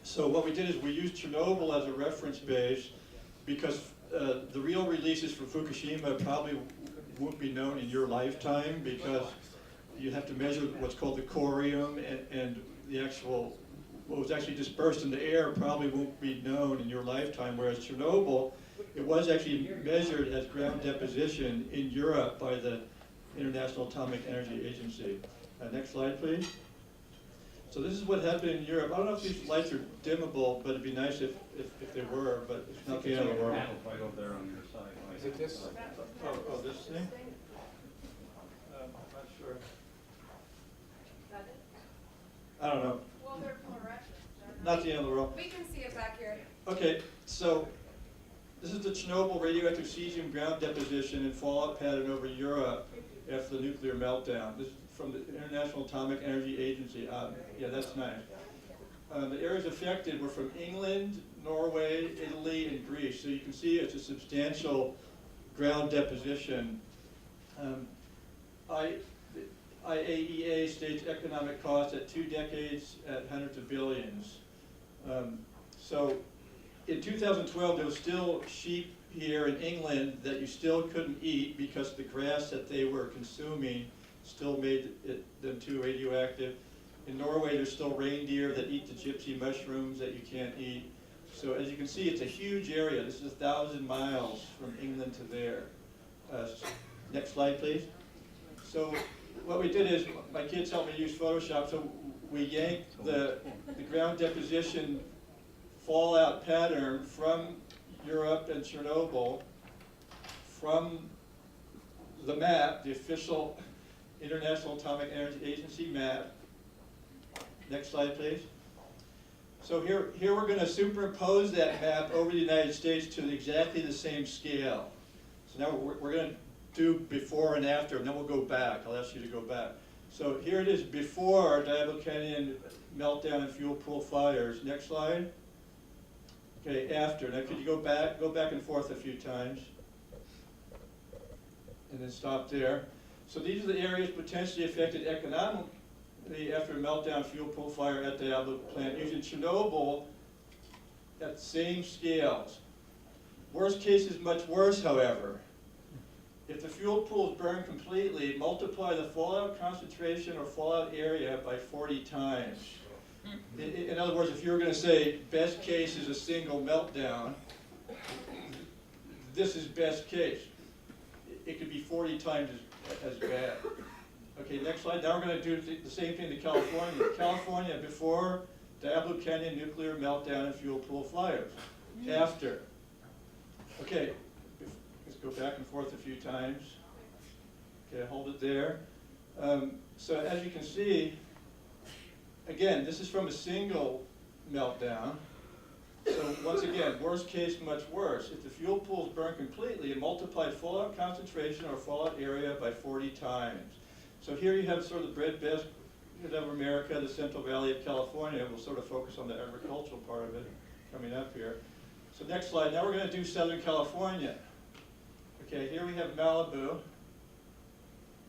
So what we did is we used Chernobyl as a reference base, because the real releases from Fukushima probably won't be known in your lifetime, because you have to measure what's called the corium, and the actual, what was actually dispersed in the air probably won't be known in your lifetime, whereas Chernobyl, it was actually measured as ground deposition in Europe by the International Atomic Energy Agency. Next slide, please. So this is what happened in Europe. I don't know if these lights are dimmable, but it'd be nice if they were, but it's not the end of the world. Right over there on your side. Is it this? Oh, this thing? I'm not sure. I don't know. Well, they're fluorescent. Not the end of the world. We can see it back here. Okay, so this is the Chernobyl radioactive cesium ground deposition and fallout pattern over Europe after the nuclear meltdown. This is from the International Atomic Energy Agency. Yeah, that's nice. The areas affected were from England, Norway, Italy, and Greece. So you can see it's a substantial ground deposition. IAEA states economic costs at 2 decades at hundreds of billions. So in 2012, there was still sheep here in England that you still couldn't eat because the grass that they were consuming still made them too radioactive. In Norway, there's still reindeer that eat the gypsy mushrooms that you can't eat. So as you can see, it's a huge area. This is 1,000 miles from England to there. Next slide, please. So what we did is, my kids helped me use Photoshop, so we yanked the ground deposition fallout pattern from Europe and Chernobyl from the map, the official International Atomic Energy Agency map. Next slide, please. So here we're going to superimpose that map over the United States to exactly the same scale. So now we're going to do before and after, and then we'll go back. I'll ask you to go back. So here it is before Diablo Canyon meltdown and fuel pool fires. Next slide. Okay, after. Now could you go back and forth a few times, and then stop there. So these are the areas potentially affected economically after a meltdown fuel pool fire at the Diablo plant, using Chernobyl at the same scales. Worst case is much worse, however. If the fuel pools burn completely, multiply the fallout concentration or fallout area by 40 times. In other words, if you were going to say best case is a single meltdown, this is best case. It could be 40 times as bad. Okay, next slide. Now we're going to do the same thing to California. California before Diablo Canyon Nuclear meltdown and fuel pool fires. After. Okay, let's go back and forth a few times. Okay, hold it there. So as you can see, again, this is from a single meltdown. So once again, worst case, much worse. If the fuel pools burn completely, it multiplied fallout concentration or fallout area by 40 times. So here you have sort of the breadbasket of America, the Central Valley of California. We'll sort of focus on the agricultural part of it coming up here. So next slide. Now we're going to do Southern California. Okay, here we have Malibu.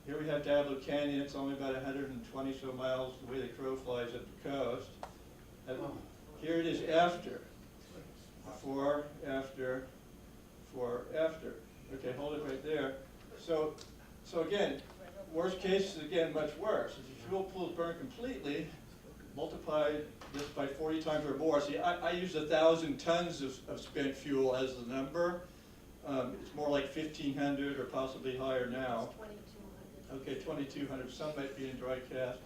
Here we have Diablo Canyon. It's only about 120 so miles the way the crow flies at the coast. And here it is after. Before, after, before, after. Okay, hold it right there. So again, worst case is again much worse. If the fuel pools burn completely, multiply this by 40 times or more. See, I use 1,000 tons of spent fuel as the number. It's more like 1,500 or possibly higher now. 2,200. Okay, 2,200. Some might be in dry cast.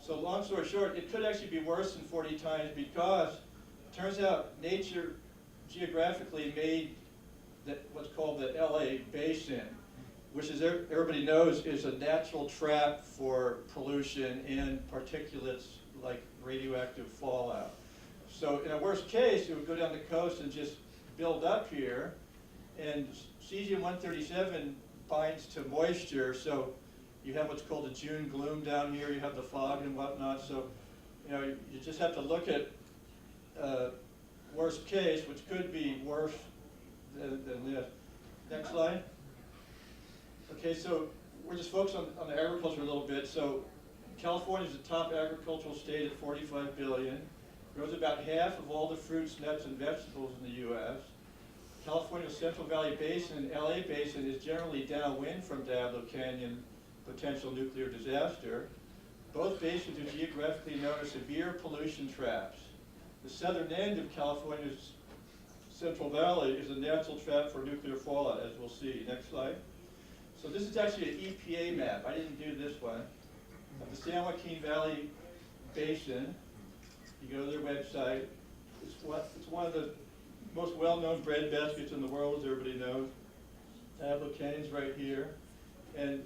So long story short, it could actually be worse than 40 times because it turns out nature geographically made what's called the LA Basin, which, as everybody knows, is a natural trap for pollution and particulates like radioactive fallout. So in a worst case, it would go down the coast and just build up here, and cesium-137 binds to moisture, so you have what's called a June gloom down here, you have the fog and whatnot, so you just have to look at worst case, which could be worse than this. Next slide. Okay, so we're just focused on the agriculture a little bit. So California is the top agricultural state at $45 billion. Grows about half of all the fruits, nuts, and vegetables in the U.S. California's Central Valley Basin and LA Basin is generally downwind from Diablo Canyon potential nuclear disaster. Both basins are geographically known as severe pollution traps. The southern end of California's Central Valley is a natural trap for nuclear fallout, as we'll see. Next slide. So this is actually an EPA map. I didn't do this one. Of the San Joaquin Valley Basin. You go to their website. It's one of the most well-known breadbaskets in the world, as everybody knows. Diablo Canyon's right here. And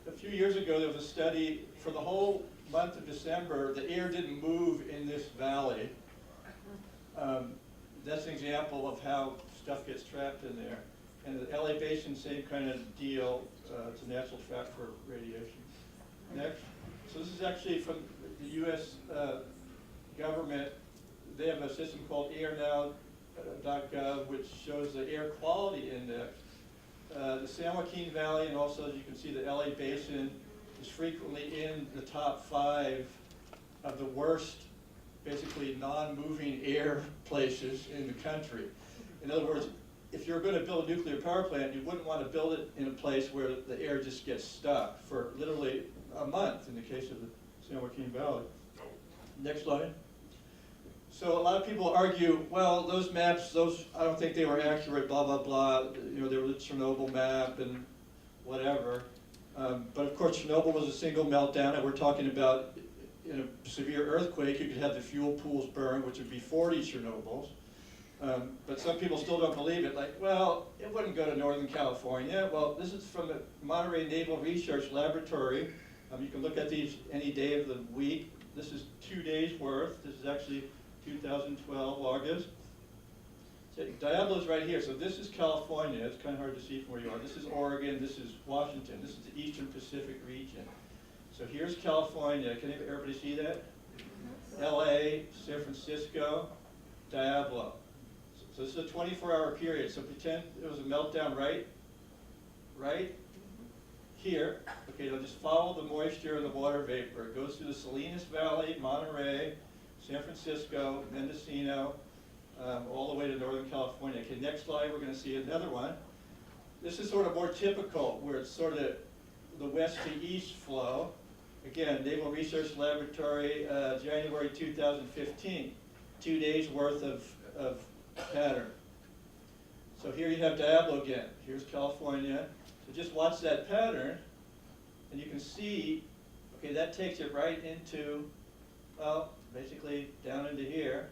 a few years ago, there was a study for the whole month of December. The air didn't move in this valley. That's an example of how stuff gets trapped in there. And the LA Basin, same kind of deal. It's a natural trap for radiation. Next. So this is actually from the U.S. Government. They have a system called airnow.gov, which shows the air quality index. The San Joaquin Valley, and also, as you can see, the LA Basin is frequently in the top 5 of the worst, basically non-moving air places in the country. In other words, if you're going to build a nuclear power plant, you wouldn't want to build it in a place where the air just gets stuck for literally a month in the case of the San Joaquin Valley. Next slide. So a lot of people argue, well, those maps, I don't think they were accurate, blah, blah, blah. You know, they were the Chernobyl map and whatever. But of course, Chernobyl was a single meltdown, and we're talking about in a severe earthquake, you could have the fuel pools burn, which would be 40 Chernobyls. But some people still don't believe it, like, well, it wouldn't go to Northern California. Well, this is from the Monterey Naval Research Laboratory. You can look at these any day of the week. This is 2 days worth. This is actually 2012, August. So Diablo's right here. So this is California. It's kind of hard to see from where you are. This is Oregon. This is Washington. This is the Eastern Pacific region. So here's California. Can everybody see that? LA, San Francisco, Diablo. So this is a 24-hour period. So pretend it was a meltdown right here. Okay, they'll just follow the moisture and the water vapor. It goes through the Salinas Valley, Monterey, San Francisco, Mendocino, all the way to Northern California. Okay, next slide, we're going to see another one. This is sort of more typical, where it's sort of the west to east flow. Again, Naval Research Laboratory, January 2015, 2 days worth of pattern. So here you have Diablo again. Here's California. So just watch that pattern, and you can see, okay, that takes it right into, well, basically down into here.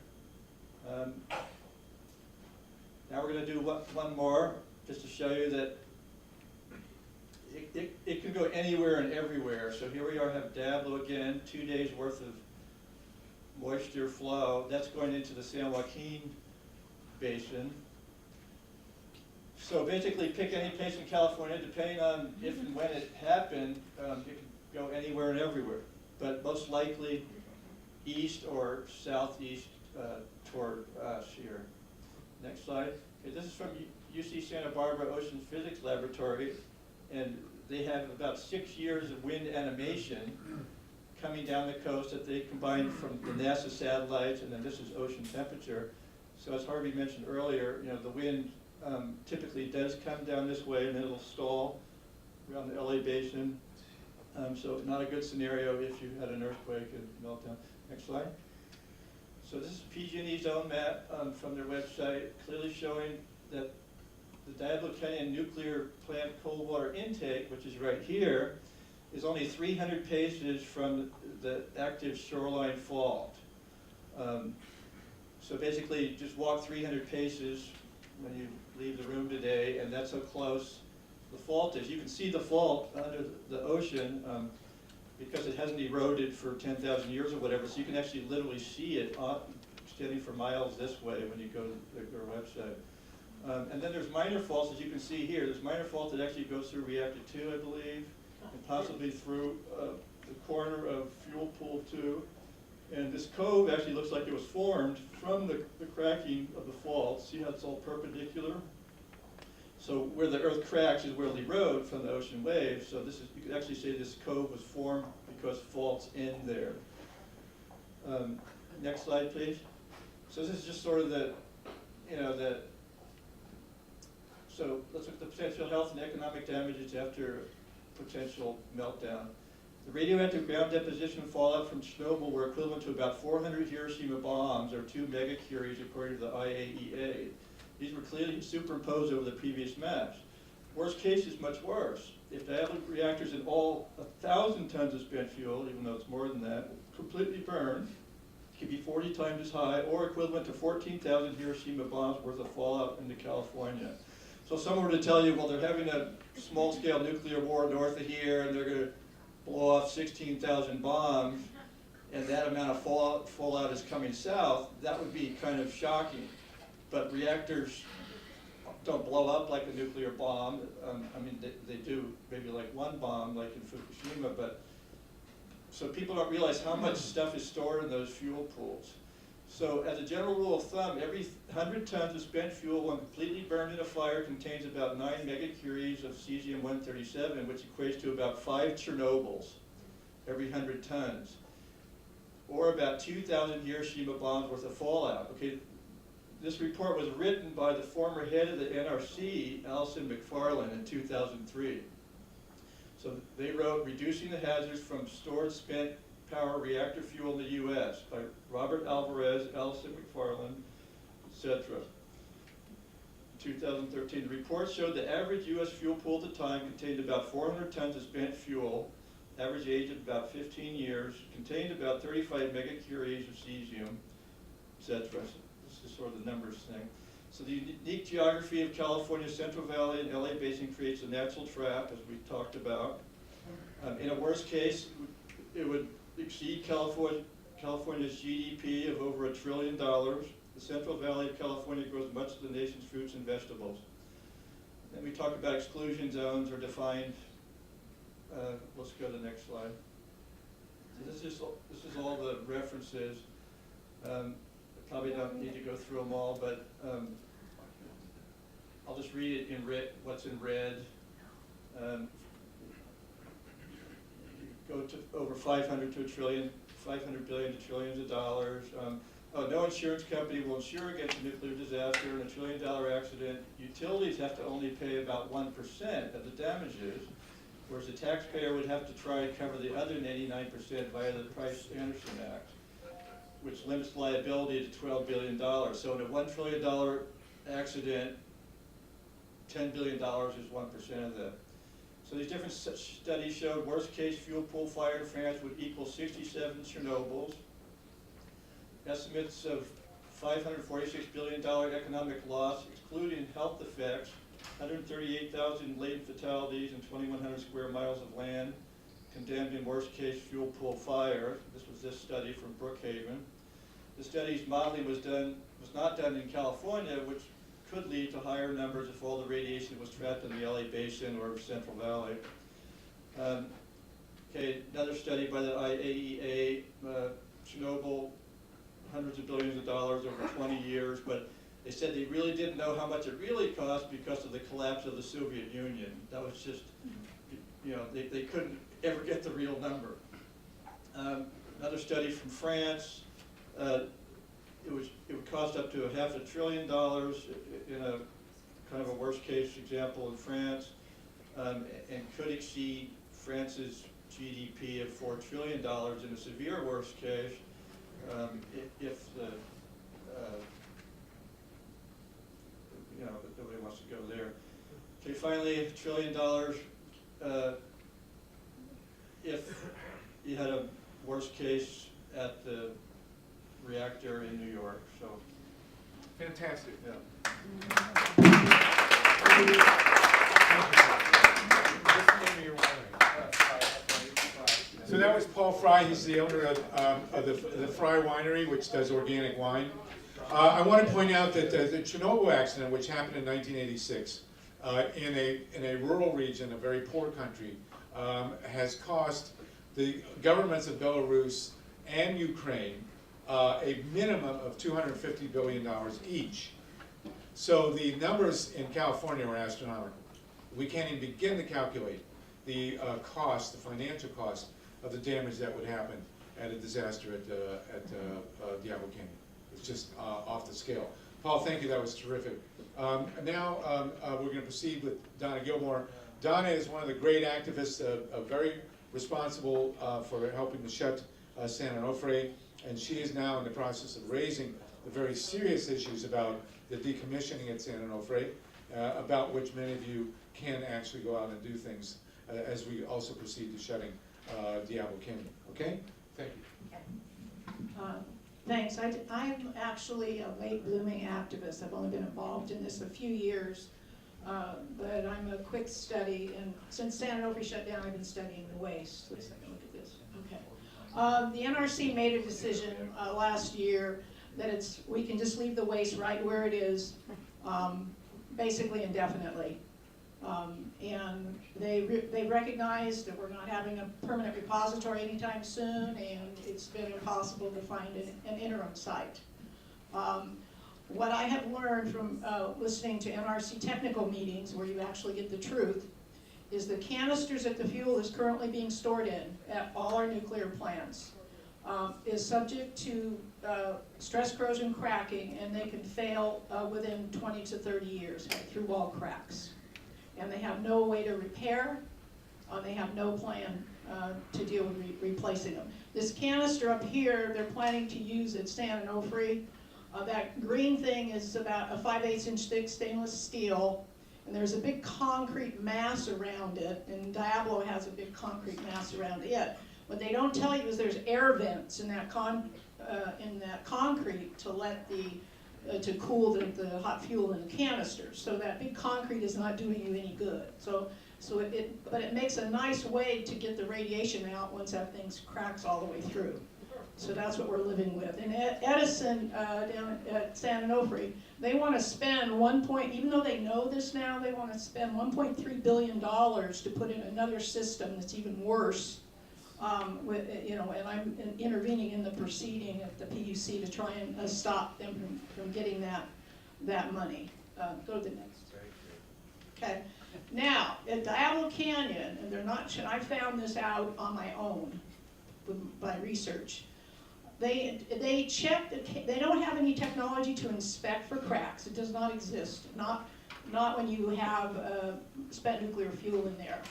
Now we're going to do one more, just to show you that it can go anywhere and everywhere. So here we are, have Diablo again, 2 days worth of moisture flow. That's going into the San Joaquin Basin. So basically pick any place in California, depending on if and when it happened, it can go anywhere and everywhere. But most likely east or southeast toward us here. Next slide. Okay, this is from UC Santa Barbara Ocean Physics Laboratory, and they have about 6 years of wind animation coming down the coast that they combined from the NASA satellites, and then this is ocean temperature. So as Harvey mentioned earlier, you know, the wind typically does come down this way, and then it'll stall around the LA basin. So not a good scenario if you had an earthquake and meltdown. Next slide. So this is PG&E's own map from their website, clearly showing that the Diablo Canyon Nuclear Plant cold water intake, which is right here, is only 300 paces from the active shoreline fault. So basically, just walk 300 paces when you leave the room today, and that's how close the fault is. You can see the fault under the ocean because it hasn't eroded for 10,000 years or whatever, so you can actually literally see it extending for miles this way when you go to their website. And then there's minor faults, as you can see here. There's minor fault that actually goes through reactor 2, I believe, and possibly through the corner of fuel pool 2. And this cove actually looks like it was formed from the cracking of the fault. See how it's all perpendicular? So where the earth cracks is where it'll erode from the ocean waves. So this is, you could actually say this cove was formed because faults end there. Next slide, please. So this is just sort of the, so let's look at the potential health and economic damages after potential meltdown. The radioactive ground deposition and fallout from Chernobyl were equivalent to about 400 Hiroshima bombs, or 2 megacuries according to the IAEA. These were clearly superimposed over the previous maps. Worst case is much worse. If Diablo reactors in all 1,000 tons of spent fuel, even though it's more than that, completely burned, it could be 40 times as high, or equivalent to 14,000 Hiroshima bombs worth of fallout into California. So someone were to tell you, well, they're having a small-scale nuclear war north of here, and they're going to blow off 16,000 bombs, and that amount of fallout is coming south, that would be kind of shocking. But reactors don't blow up like a nuclear bomb. I mean, they do maybe like one bomb, like in Fukushima, but so people don't realize how much stuff is stored in those fuel pools. So as a general rule of thumb, every 100 tons of spent fuel when completely burned in a fire contains about 9 megacuries of cesium-137, which equates to about 5 Chernobyls every 100 tons, or about 2,000 Hiroshima bombs worth of fallout. Okay, this report was written by the former head of the NRC, Alison McFarland, in 2003. So they wrote, reducing the hazards from stored spent power reactor fuel in the U.S. by Robert Alvarez, Allison McFarland, etc. In 2013, the report showed the average U.S. fuel pool at the time contained about 400 tons of spent fuel, average age of about 15 years, contained about 35 megacuries of cesium, etc. So this is sort of the numbers thing. So the unique geography of California's Central Valley and LA Basin creates a natural trap, as we talked about. In a worst case, it would exceed California's GDP of over $1 trillion. The Central Valley of California grows much of the nation's fruits and vegetables. Then we talk about exclusion zones or defined. Let's go to the next slide. So this is all the references. Probably don't need to go through them all, but I'll just read it in red, what's in red. Go to over 500 to a trillion, 500 billion to trillions of dollars. No insurance company will insure against a nuclear disaster and $1 trillion accident. Utilities have to only pay about 1% of the damages, whereas the taxpayer would have to try and cover the other 99% via the Price-Anderson Act, which limits liability to $12 billion. So in a $1 trillion accident, $10 billion is 1% of that. So these different studies showed worst case fuel pool fire in France would equal 67 Chernobyls. Estimates of $546 billion economic loss, excluding health effects, 138,000 latent fatalities and 2,100 square miles of land condemned in worst case fuel pool fire. This was this study from Brookhaven. The study's modeling was not done in California, which could lead to higher numbers if all the radiation was trapped in the LA Basin or Central Valley. Another study by the IAEA, Chernobyl, hundreds of billions of dollars over 20 years, but they said they really didn't know how much it really cost because of the collapse of the Soviet Union. That was just, they couldn't ever get the real number. Another study from France, it would cost up to $500 billion in a kind of a worst case example in France, and could exceed France's GDP of $4 trillion in a severe worst case if the nobody wants to go there. Okay, finally, $1 trillion if you had a worst case at the reactor in New York. So Fantastic. yeah. So that was Paul Frey. He's the owner of the Frey Winery, which does organic wine. I want to point out that the Chernobyl accident, which happened in 1986, in a rural region, a very poor country, has cost the governments of Belarus and Ukraine a minimum of $250 billion each. So the numbers in California are astronomical. We can't even begin to calculate the cost, the financial cost of the damage that would happen at a disaster at Diablo Canyon. It's just off the scale. Paul, thank you. That was terrific. Now we're going to proceed with Donna Gilmore. Donna is one of the great activists, very responsible for helping to shut San Onofre, and she is now in the process of raising the very serious issues about the decommissioning at San Onofre, about which many of you can actually go out and do things as we also proceed to shutting Diablo Canyon. Okay? Thank you. Thanks. I'm actually a late blooming activist. I've only been involved in this a few years, but I'm a quick study, and since San Onofre shut down, I've been studying the waste. Let's take a look at this. Okay. The NRC made a decision last year that we can just leave the waste right where it is, basically indefinitely. And they recognized that we're not having a permanent repository anytime soon, and it's been impossible to find an interim site. What I have learned from listening to NRC technical meetings, where you actually get the truth, is the canisters that the fuel is currently being stored in at all our nuclear plants is subject to stress corrosion cracking, and they can fail within 20 to 30 years, have through wall cracks. And they have no way to repair They have no plan to deal with replacing them. This canister up here, they're planning to use at San Onofre. That green thing is about a 5/8 inch thick stainless steel, and there's a big concrete mass around it, and Diablo has a big concrete mass around it. What they don't tell you is there's air vents in that concrete to let to cool the hot fuel in the canisters. So that big concrete is not doing you any good. But it makes a nice way to get the radiation out once that thing cracks all the way through. So that's what we're living with. And Edison down at San Onofre, they want to spend even though they know this now, they want to spend $1.3 billion to put in another system that's even worse. And I'm intervening in the proceeding at the PUC to try and stop them from getting that money. Go to the next. Okay. Now, at Diablo Canyon, and I found this out on my own by research. They check they don't have any technology to inspect for cracks. It does not exist. Not when you have spent nuclear fuel in there.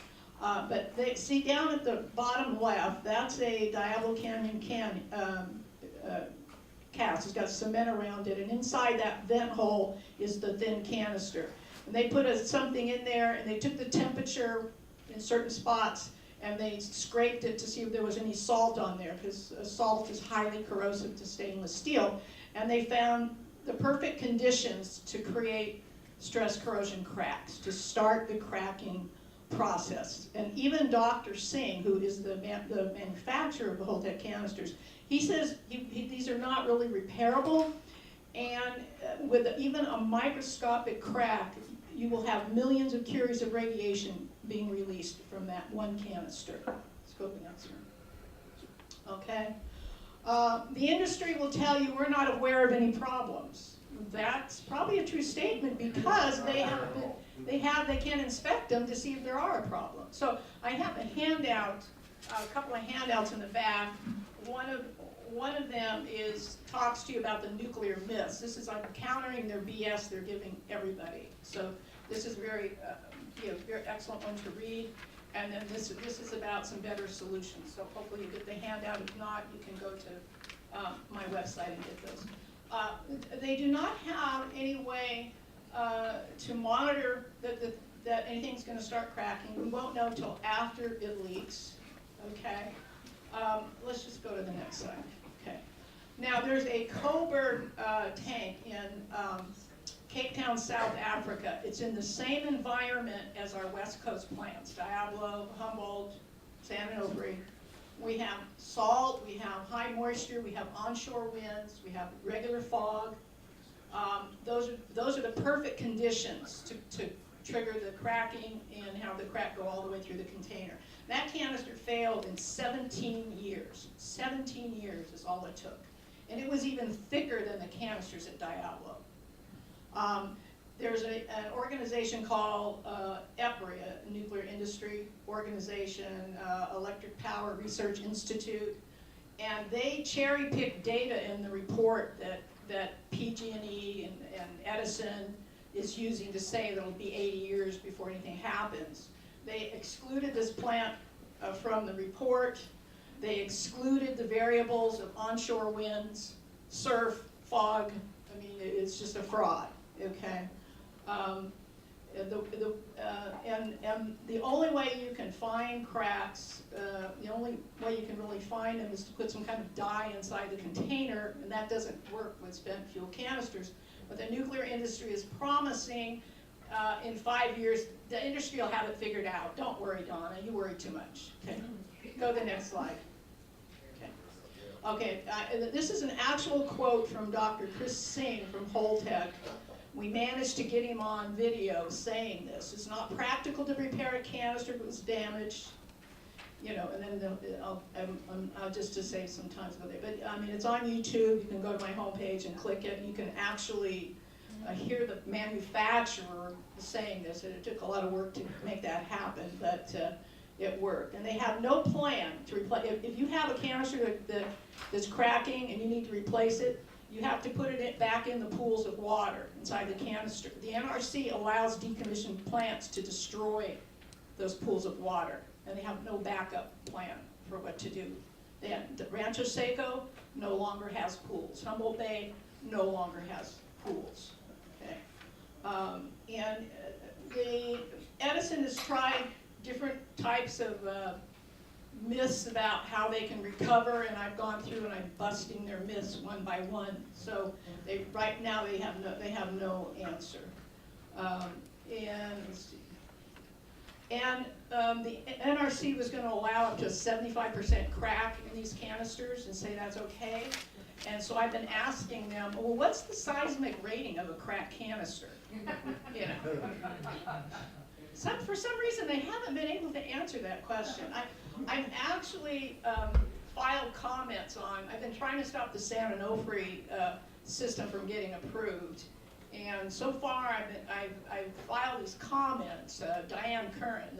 But they see down at the bottom left, that's a Diablo Canyon cast. It's got cement around it, and inside that vent hole is the thin canister. And they put something in there, and they took the temperature in certain spots, and they scraped it to see if there was any salt on there, because salt is highly corrosive to stainless steel. And they found the perfect conditions to create stress corrosion cracks, to start the cracking process. And even Dr. Singh, who is the manufacturer of the Holtec canisters, he says these are not really repairable, and with even a microscopic crack, you will have millions of curies of radiation being released from that one canister. Let's go to the next one. Okay. The industry will tell you we're not aware of any problems. That's probably a true statement because they can't inspect them to see if there are a problem. So I have a handout, a couple of handouts in the back. One of them talks to you about the nuclear myths. This is on countering their BS they're giving everybody. So this is very excellent one to read. And then this is about some better solutions. So hopefully you get the handout. If not, you can go to my website and get those. They do not have any way to monitor that anything's going to start cracking. We won't know until after it leaks. Okay. Let's just go to the next slide. Okay. Now there's a Coburg tank in Cape Town, South Africa. It's in the same environment as our West Coast plants, Diablo, Humboldt, San Onofre. We have salt, we have high moisture, we have onshore winds, we have regular fog. Those are the perfect conditions to trigger the cracking and have the crack go all the way through the container. That canister failed in 17 years. 17 years is all it took. And it was even thicker than the canisters at Diablo. There's an organization called EPRI, a nuclear industry organization, Electric Power Research Institute, and they cherry pick data in the report that PG&E and Edison is using to say that it'll be 80 years before anything happens. They excluded this plant from the report. They excluded the variables of onshore winds, surf, fog. I mean, it's just a fraud, okay? And the only way you can find cracks, the only way you can really find them is to put some kind of dye inside the container, and that doesn't work with spent fuel canisters. But the nuclear industry is promising in 5 years, the industry will have it figured out. Don't worry, Donna, you worry too much. Okay, go to the next slide. Okay, this is an actual quote from Dr. Chris Singh from Holtec. We managed to get him on video saying this. It's not practical to repair a canister if it was damaged, you know, and then I'll just to save some time with it. But I mean, it's on YouTube. You can go to my homepage and click it, and you can actually hear the manufacturer saying this. And it took a lot of work to make that happen, but it worked. And they have no plan to replace. If you have a canister that's cracking and you need to replace it, you have to put it back in the pools of water inside the canister. The NRC allows decommissioned plants to destroy those pools of water, and they have no backup plan for what to do. Then Rancho Seco no longer has pools. Humboldt Bay no longer has pools. Okay, and Edison has tried different types of myths about how they can recover, and I've gone through and I'm busting their myths one by one. So right now they have no answer. And let's see. And the NRC was going to allow up to 75% crack in these canisters and say that's okay. And so I've been asking them, well, what's the seismic rating of a crack canister? You know. For some reason, they haven't been able to answer that question. I've actually filed comments on. I've been trying to stop the San Onofre system from getting approved, and so far I've filed these comments. Diane Curran,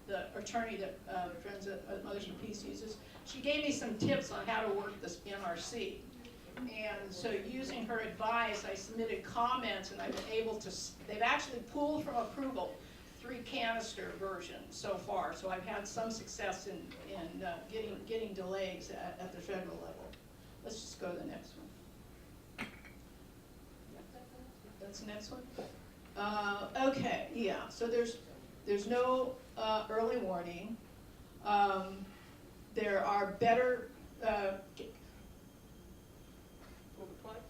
the attorney that Friends of Mothers for Peace uses, she gave me some tips on how to work this NRC. And so using her advice, I submitted comments, and I've been able to. They've actually pulled from approval 3 canister versions so far, so I've had some success in getting delays at the federal level. Let's just go to the next one. That's the next one? Okay, yeah, so there's no early warning. There are better, pull the plug?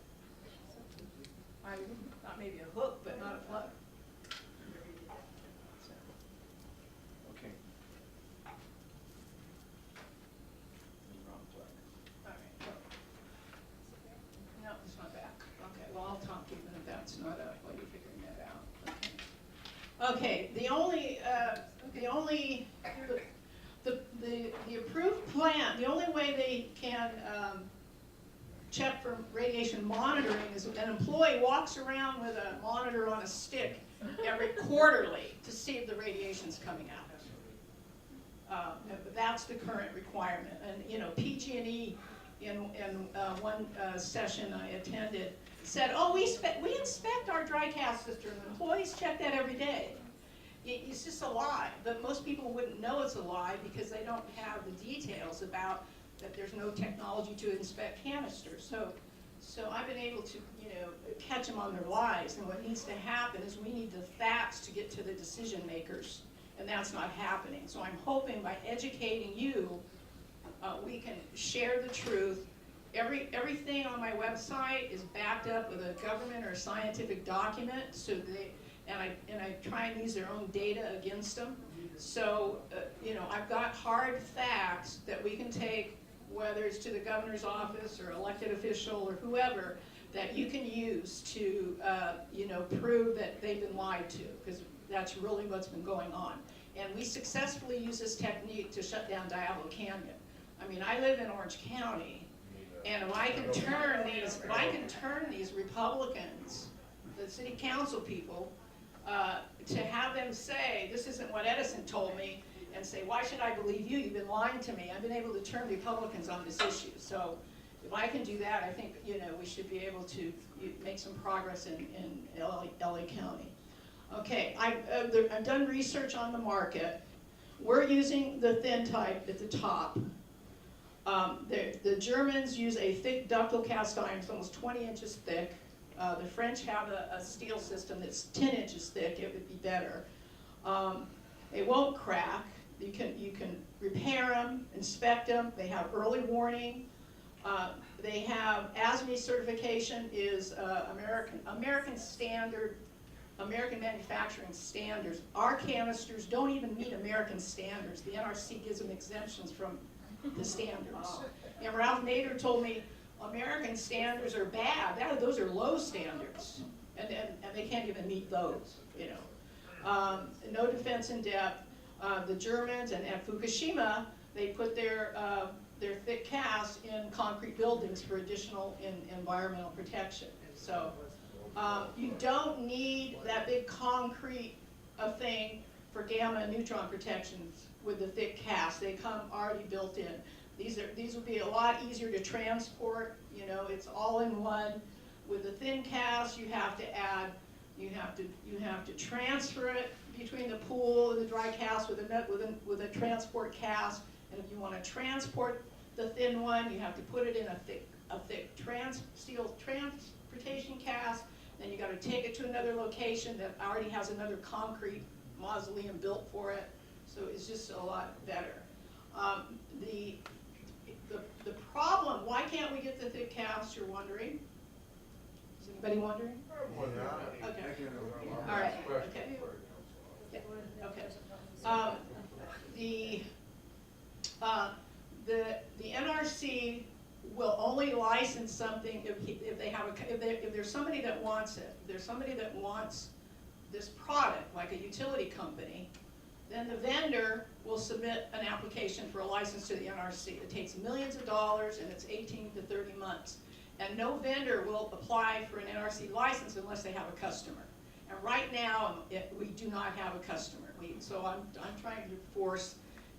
Not maybe a hook, but not a plug. Okay. Wrong plug. All right. No, it's not back. Okay, well, I'll talk even if that's not up while you're figuring that out. Okay, the approved plan, the only way they can check for radiation monitoring is an employee walks around with a monitor on a stick every quarterly to see if the radiation's coming out. That's the current requirement. And you know, PG&E in one session I attended said, "Oh, we inspect our dry gas system. Employees check that every day." It's just a lie, but most people wouldn't know it's a lie because they don't have the details about that there's no technology to inspect canisters. So I've been able to, you know, catch them on their lies. And what needs to happen is we need the facts to get to the decision makers, and that's not happening. So I'm hoping by educating you, we can share the truth. Everything on my website is backed up with a government or scientific document, so and I try and use their own data against them. So, you know, I've got hard facts that we can take, whether it's to the governor's office or elected official or whoever, that you can use to, you know, prove that they've been lied to, because that's really what's been going on. And we successfully use this technique to shut down Diablo Canyon. I mean, I live in Orange County, and if I can turn these Republicans, the city council people, to have them say, this isn't what Edison told me, and say, why should I believe you? You've been lying to me. I've been able to turn Republicans on this issue. So if I can do that, I think, you know, we should be able to make some progress in LA County. Okay, I've done research on the market. We're using the thin type at the top. The Germans use a thick ductile cast iron, it's almost 20 inches thick. The French have a steel system that's 10 inches thick. It would be better. They won't crack. You can repair them, inspect them. They have early warning. They have ASME certification is American standard, American manufacturing standards. Our canisters don't even meet American standards. The NRC gives them exemptions from the standards. And Ralph Nader told me, American standards are bad. Those are low standards, and they can't even meet those. You know, no defense in depth. The Germans and at Fukushima, they put their thick cast in concrete buildings for additional environmental protection. So you don't need that big concrete thing for gamma and neutron protections with the thick cast. They come already built in. These would be a lot easier to transport. You know, it's all in one. With the thin cast, you have to add, you have to transfer it between the pool and the dry cast with a transport cast. And if you want to transport the thin one, you have to put it in a thick steel transportation cast. Then you got to take it to another location that already has another concrete mausoleum built for it. So it's just a lot better. The problem, why can't we get the thick cast, you're wondering? Is anybody wondering? Okay. All right, okay. Yeah, okay. The NRC will only license something if there's somebody that wants it. If there's somebody that wants this product, like a utility company, then the vendor will submit an application for a license to the NRC. It takes millions of dollars and it's 18 to 30 months. And no vendor will apply for an NRC license unless they have a customer. And right now, we do not have a customer. So I'm trying to force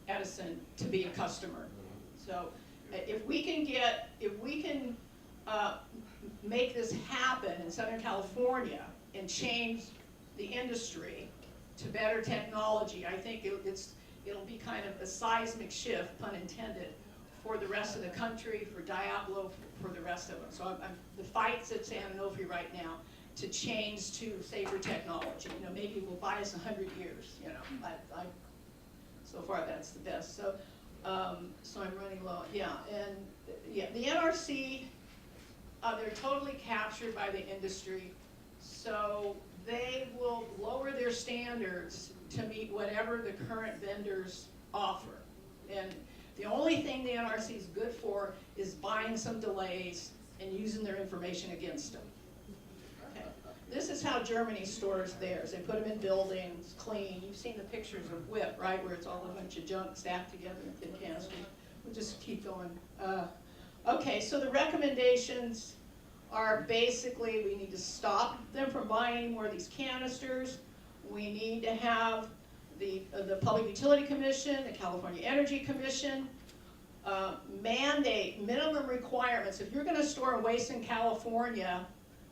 Edison to be a customer. So if we can make this happen in Southern California and change the industry to better technology, I think it'll be kind of a seismic shift, pun intended, for the rest of the country, for Diablo, for the rest of them. So the fight's at San Onofre right now to change to safer technology. You know, maybe it will buy us 100 years. You know, so far that's the best. So so I'm running low. Yeah, and yeah, the NRC, they're totally captured by the industry, so they will lower their standards to meet whatever the current vendors offer. And the only thing the NRC is good for is buying some delays and using their information against them. Okay. This is how Germany stores theirs. They put them in buildings, clean. You've seen the pictures of WHIP, right, where it's all a bunch of junk stacked together in thin canisters. We'll just keep going. Okay, so the recommendations are basically we need to stop them from buying any more of these canisters. We need to have the Public Utility Commission, the California Energy Commission, mandate minimum requirements. If you're going to store waste in California,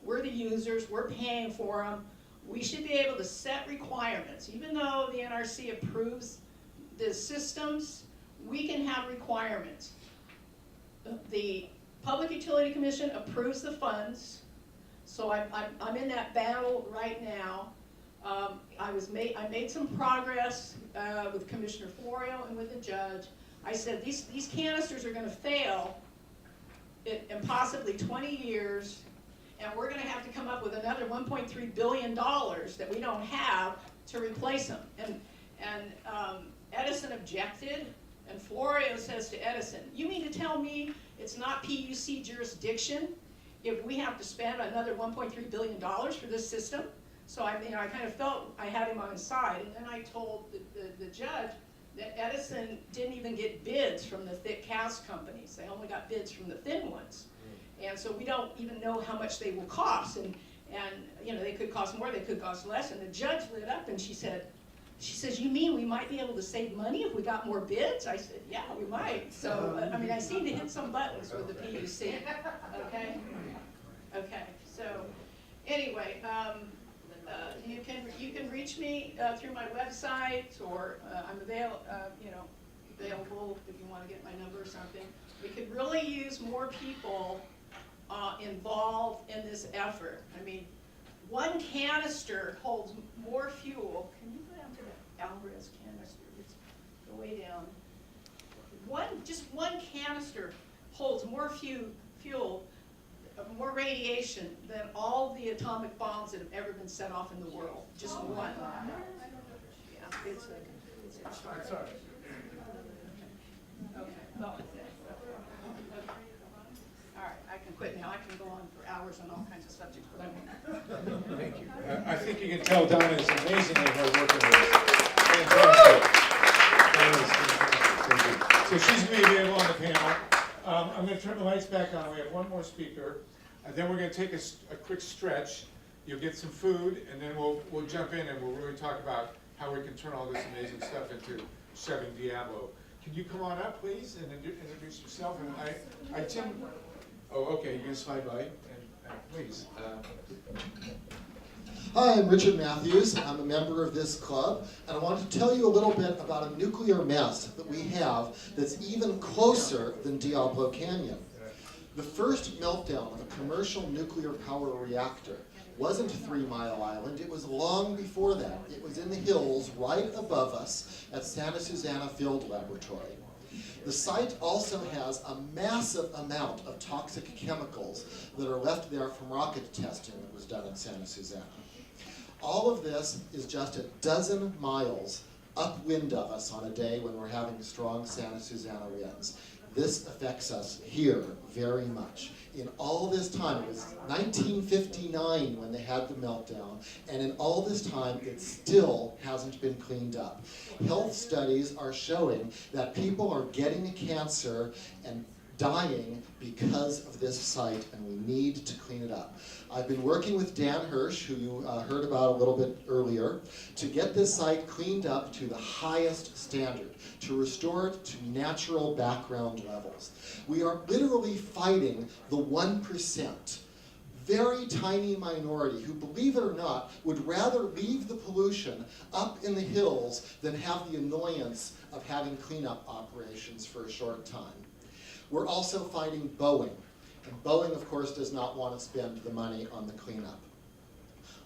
we're the users, we're paying for them. We should be able to set requirements. Even though the NRC approves the systems, we can have requirements. The Public Utility Commission approves the funds, so I'm in that battle right now. I made some progress with Commissioner Florio and with the judge. I said these canisters are going to fail in possibly 20 years, and we're going to have to come up with another $1.3 billion that we don't have to replace them. And Edison objected, and Florio says to Edison, "You mean to tell me it's not PUC jurisdiction if we have to spend another $1.3 billion for this system?" So I kind of felt I had him on his side, and then I told the judge that Edison didn't even get bids from the thick cast companies. They only got bids from the thin ones. And so we don't even know how much they will cost. And you know, they could cost more, they could cost less. And the judge lit up and she says, "You mean we might be able to save money if we got more bids?" I said, "Yeah, we might." So, I mean, I seem to hit some buttons with the PUC, okay? Okay, so, anyway, you can reach me through my website, or I'm available if you want to get my number or something. We could really use more people involved in this effort. I mean, one canister holds more fuel. Can you go down to the Alvarez canister? It's go way down. Just one canister holds more fuel, more radiation than all the atomic bombs that have ever been set off in the world. Just one. Yeah, it's sorry. Okay. Well, all right, I can quit now. I can go on for hours on all kinds of subjects, but I won't. Thank you. I think you can tell Donna is amazingly hard working with us. Fantastic. So she's going to be available on the panel. I'm going to turn the lights back on. We have one more speaker. And then we're going to take a quick stretch. You'll get some food, and then we'll jump in and we'll really talk about how we can turn all this amazing stuff into shoving Diablo. Can you come on up, please, and introduce yourself? And Tim. Oh, okay. You're going to slide by, and please. Hi, I'm Richard Mathews. I'm a member of this club, and I wanted to tell you a little bit about a nuclear mess that we have that's even closer than Diablo Canyon. The first meltdown of a commercial nuclear power reactor wasn't 3 Mile Island, it was long before that. It was in the hills right above us at Santa Susana Field Laboratory. The site also has a massive amount of toxic chemicals that are left there from rocket testing that was done at Santa Susana. All of this is just a dozen miles upwind of us on a day when we're having strong Santa Susana winds. This affects us here very much. In all this time, it was 1959 when they had the meltdown, and in all this time, it still hasn't been cleaned up. Health studies are showing that people are getting cancer and dying because of this site, and we need to clean it up. I've been working with Dan Hirsch, who you heard about a little bit earlier, to get this site cleaned up to the highest standard, to restore it to natural background levels. We are literally fighting the 1%, very tiny minority who, believe it or not, would rather leave the pollution up in the hills than have the annoyance of having cleanup operations for a short time. We're also fighting Boeing, and Boeing, of course, does not want to spend the money on the cleanup.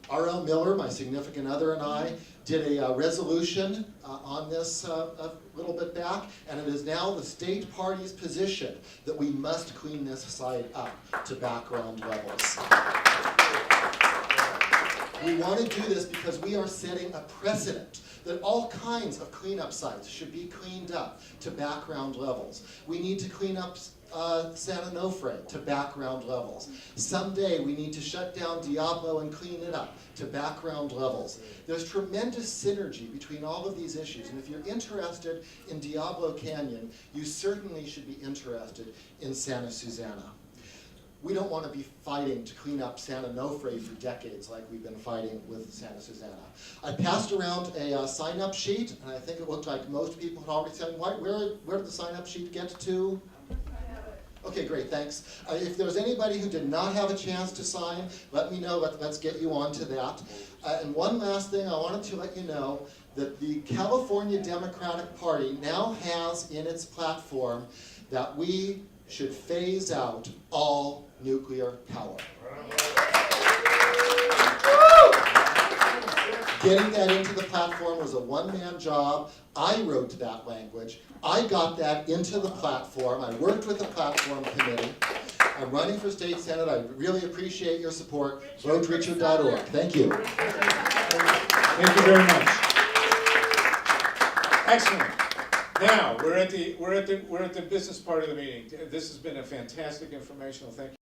R.L. Miller, my significant other, and I did a resolution on this a little bit back, and it is now the state party's position that we must clean this site up to background levels. We want to do this because we are setting a precedent that all kinds of cleanup sites should be cleaned up to background levels. We need to clean up San Onofre to background levels. Someday we need to shut down Diablo and clean it up to background levels. There's tremendous synergy between all of these issues, and if you're interested in Diablo Canyon, you certainly should be interested in Santa Susana. We don't want to be fighting to clean up San Onofre for decades like we've been fighting with Santa Susana. I passed around a sign-up sheet, and I think it looked like most people had already signed. Where did the sign-up sheet get to? Okay, great, thanks. If there's anybody who did not have a chance to sign, let me know. Let's get you on to that. And one last thing, I wanted to let you know that the California Democratic Party now has in its platform that we should phase out all nuclear power. Getting that into the platform was a one-man job. I wrote that language. I got that into the platform. I worked with the platform committee. I'm running for state senate. I really appreciate your support. VoteRichard.org. Thank you. Thank you very much. Excellent. Now we're at the business part of the meeting. This has been a fantastic informational. Thank you.